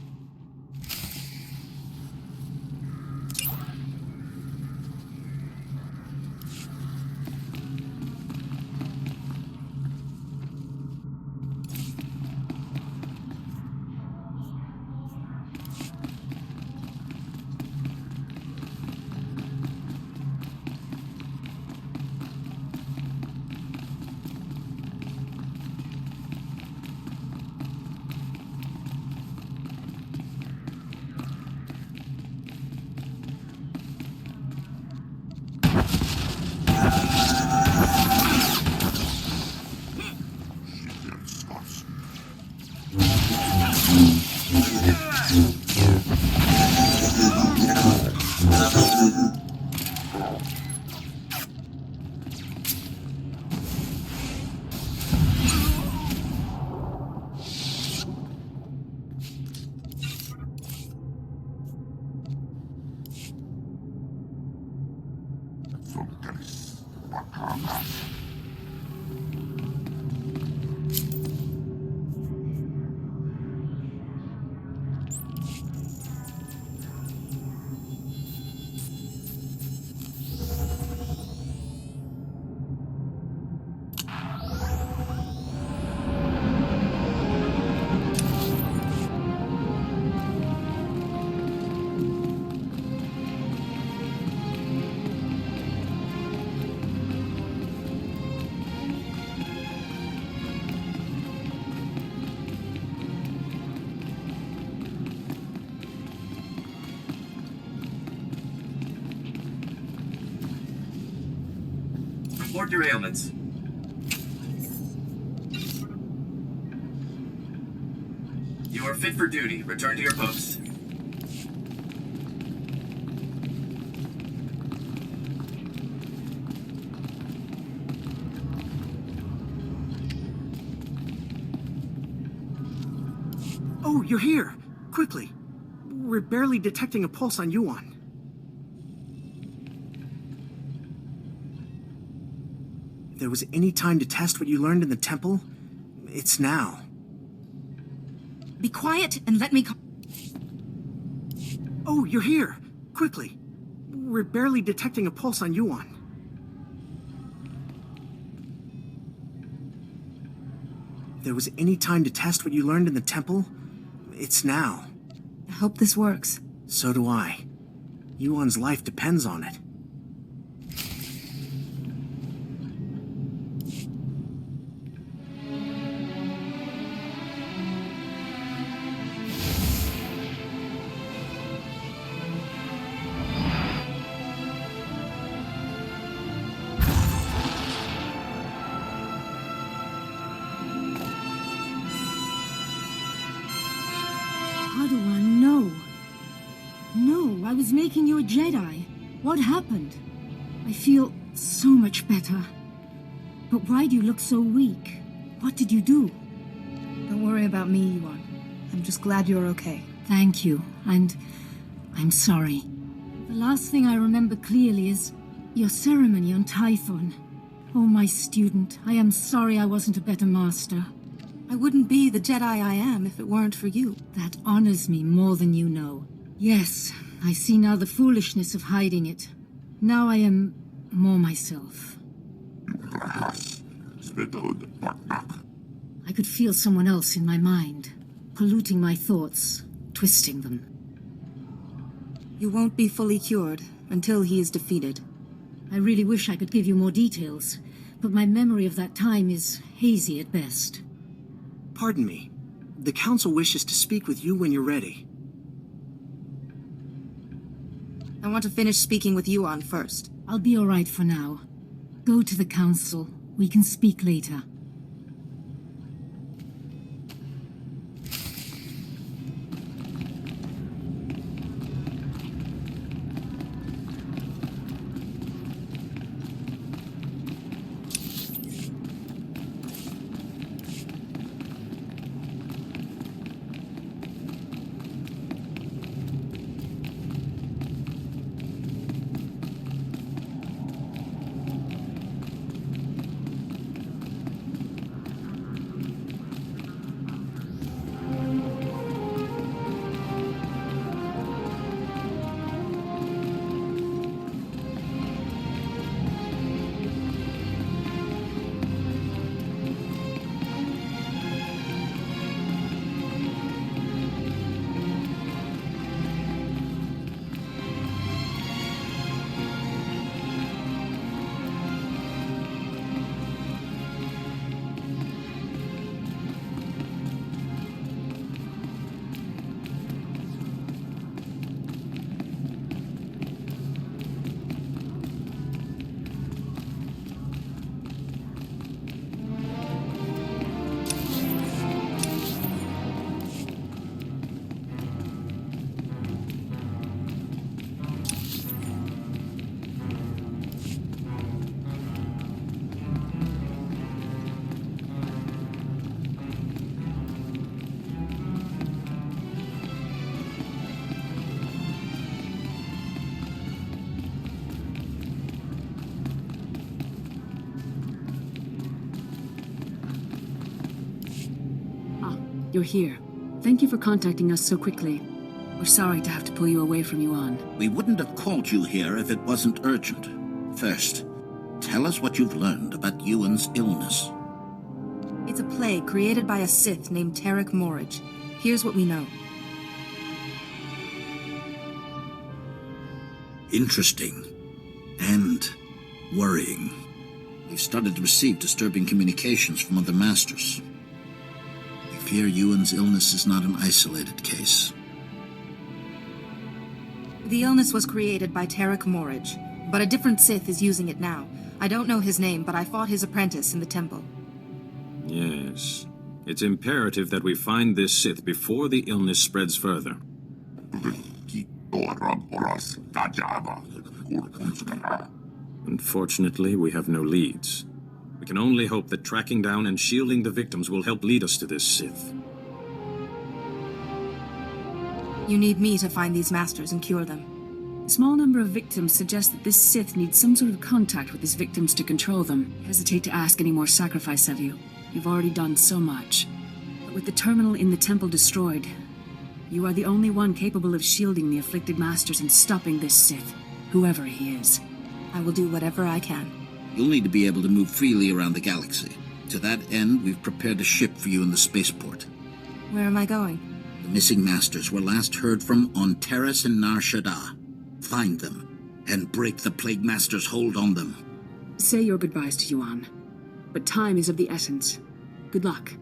Report your ailments. You are fit for duty. Return to your post. Oh, you're here! Quickly! We're barely detecting a pulse on Yuon. If there was any time to test what you learned in the temple, it's now. Be quiet and let me Oh, you're here! Quickly! We're barely detecting a pulse on Yuon. If there was any time to test what you learned in the temple, it's now. I hope this works. So do I. Yuon's life depends on it. How do I know? No, I was making you a Jedi. What happened? I feel so much better. But why do you look so weak? What did you do? Don't worry about me, Yuon. I'm just glad you're okay. Thank you, and I'm sorry. The last thing I remember clearly is your ceremony on Typhon. Oh, my student, I am sorry I wasn't a better master. I wouldn't be the Jedi I am if it weren't for you. That honors me more than you know. Yes, I see now the foolishness of hiding it. Now I am more myself. I could feel someone else in my mind, polluting my thoughts, twisting them. You won't be fully cured until he is defeated. I really wish I could give you more details, but my memory of that time is hazy at best. Pardon me. The Council wishes to speak with you when you're ready. I want to finish speaking with Yuon first. I'll be all right for now. Go to the Council. We can speak later. You're here. Thank you for contacting us so quickly. We're sorry to have to pull you away from Yuon. We wouldn't have called you here if it wasn't urgent. First, tell us what you've learned about Yuon's illness. It's a plague created by a Sith named Tarek Morridge. Here's what we know. Interesting. And worrying. We've started to receive disturbing communications from other masters. We fear Yuon's illness is not an isolated case. The illness was created by Tarek Morridge, but a different Sith is using it now. I don't know his name, but I fought his apprentice in the temple. Yes. It's imperative that we find this Sith before the illness spreads further. Unfortunately, we have no leads. We can only hope that tracking down and shielding the victims will help lead us to this Sith. You need me to find these masters and cure them. A small number of victims suggest that this Sith needs some sort of contact with his victims to control them. I hesitate to ask any more sacrifice of you. You've already done so much. But with the terminal in the temple destroyed, you are the only one capable of shielding the afflicted masters and stopping this Sith, whoever he is. I will do whatever I can. You'll need to be able to move freely around the galaxy. To that end, we've prepared a ship for you in the spaceport. Where am I going? The missing masters were last heard from on Terrace and Nar Shaddaa. Find them, and break the Plague Master's hold on them. Say your goodbyes to Yuon. But time is of the essence. Good luck.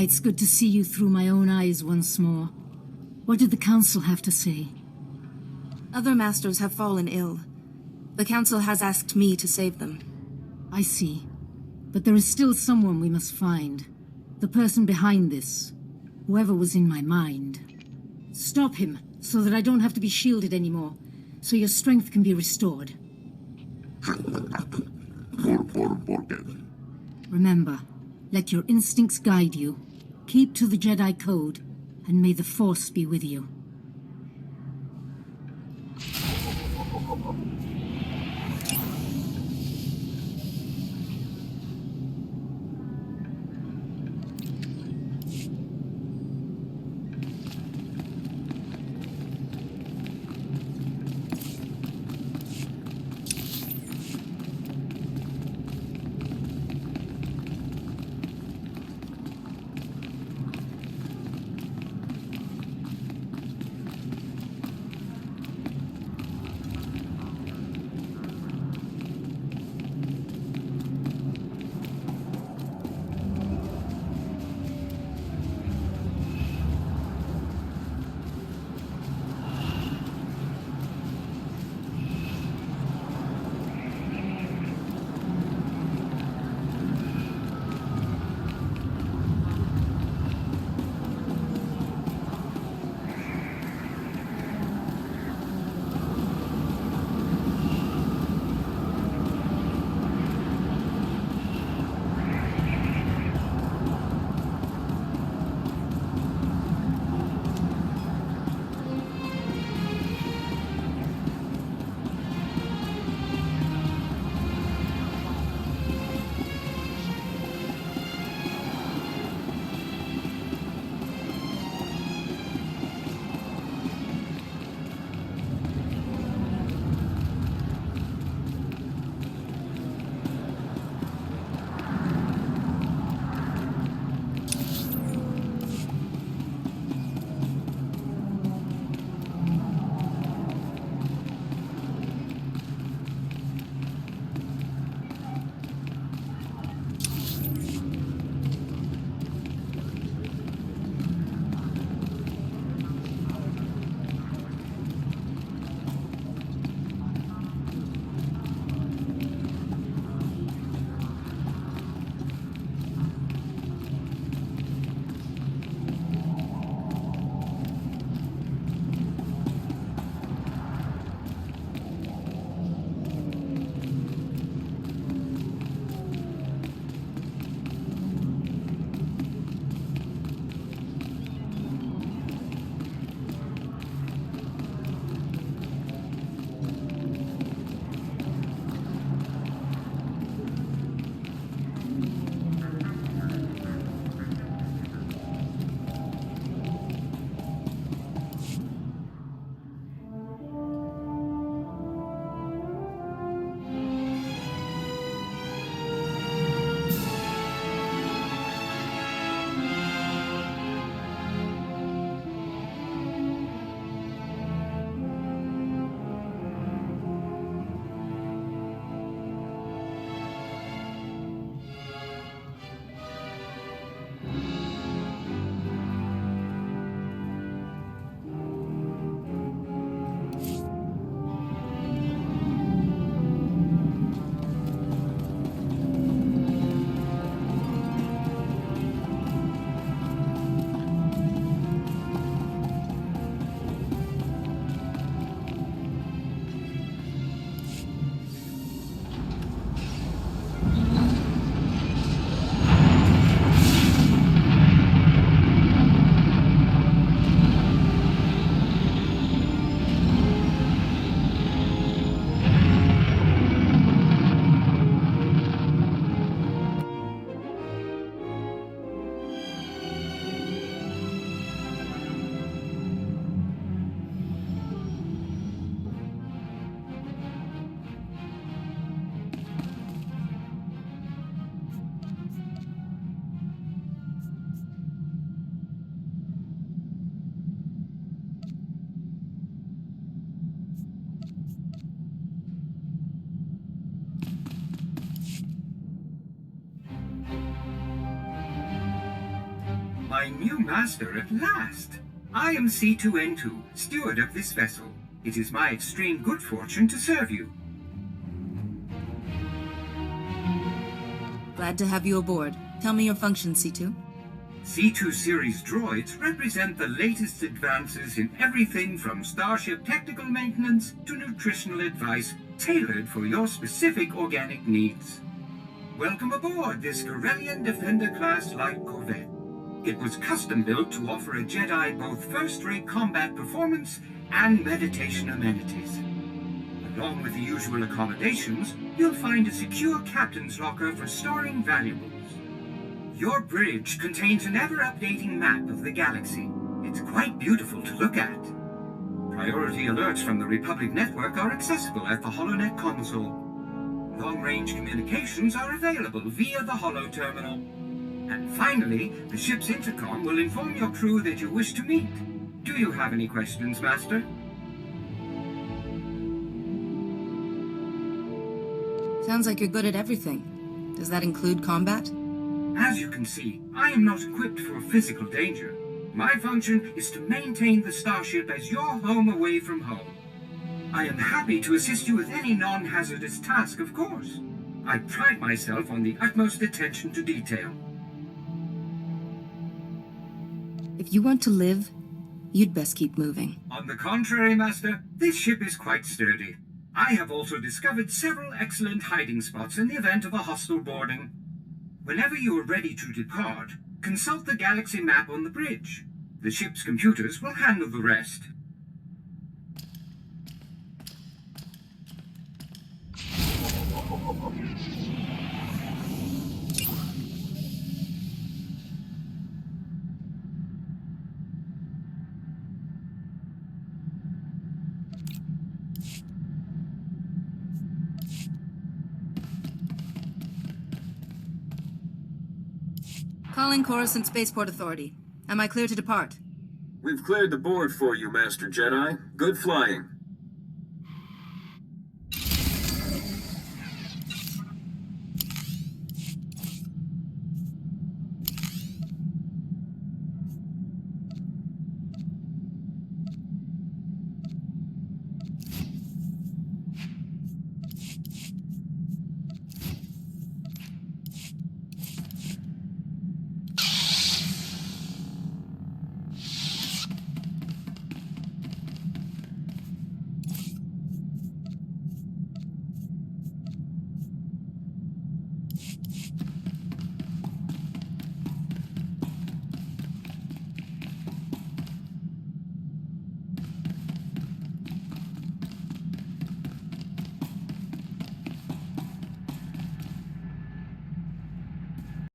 it's good to see you through my own eyes once more. What did the Council have to say? Other masters have fallen ill. The Council has asked me to save them. I see. But there is still someone we must find. The person behind this. Whoever was in my mind. Stop him, so that I don't have to be shielded anymore. So your strength can be restored. Remember, let your instincts guide you. Keep to the Jedi Code, and may the Force be with you. my new master at last. I am C2N2, steward of this vessel. It is my extreme good fortune to serve you. Glad to have you aboard. Tell me your function, C2. C2 series droids represent the latest advances in everything from starship technical maintenance to nutritional advice tailored for your specific organic needs. Welcome aboard this Corellian Defender-class light corvette. It was custom-built to offer a Jedi both first-rate combat performance and meditation amenities. Along with the usual accommodations, you'll find a secure captain's locker for storing valuables. Your bridge contains an ever-updating map of the galaxy. It's quite beautiful to look at. Priority alerts from the Republic network are accessible at the HoloNet console. Long-range communications are available via the Holo terminal. And finally, the ship's intercom will inform your crew that you wish to meet. Do you have any questions, Master? Sounds like you're good at everything. Does that include combat? As you can see, I am not equipped for physical danger. My function is to maintain the starship as your home away from home. I am happy to assist you with any non-hazardous task, of course. I pride myself on the utmost attention to detail. If you want to live, you'd best keep moving. On the contrary, Master, this ship is quite sturdy. I have also discovered several excellent hiding spots in the event of a hostile boarding. Whenever you are ready to depart, consult the galaxy map on the bridge. The ship's computers will handle the rest. Calling Coruscant Spaceport Authority. Am I clear to depart? We've cleared the board for you, Master Jedi. Good flying.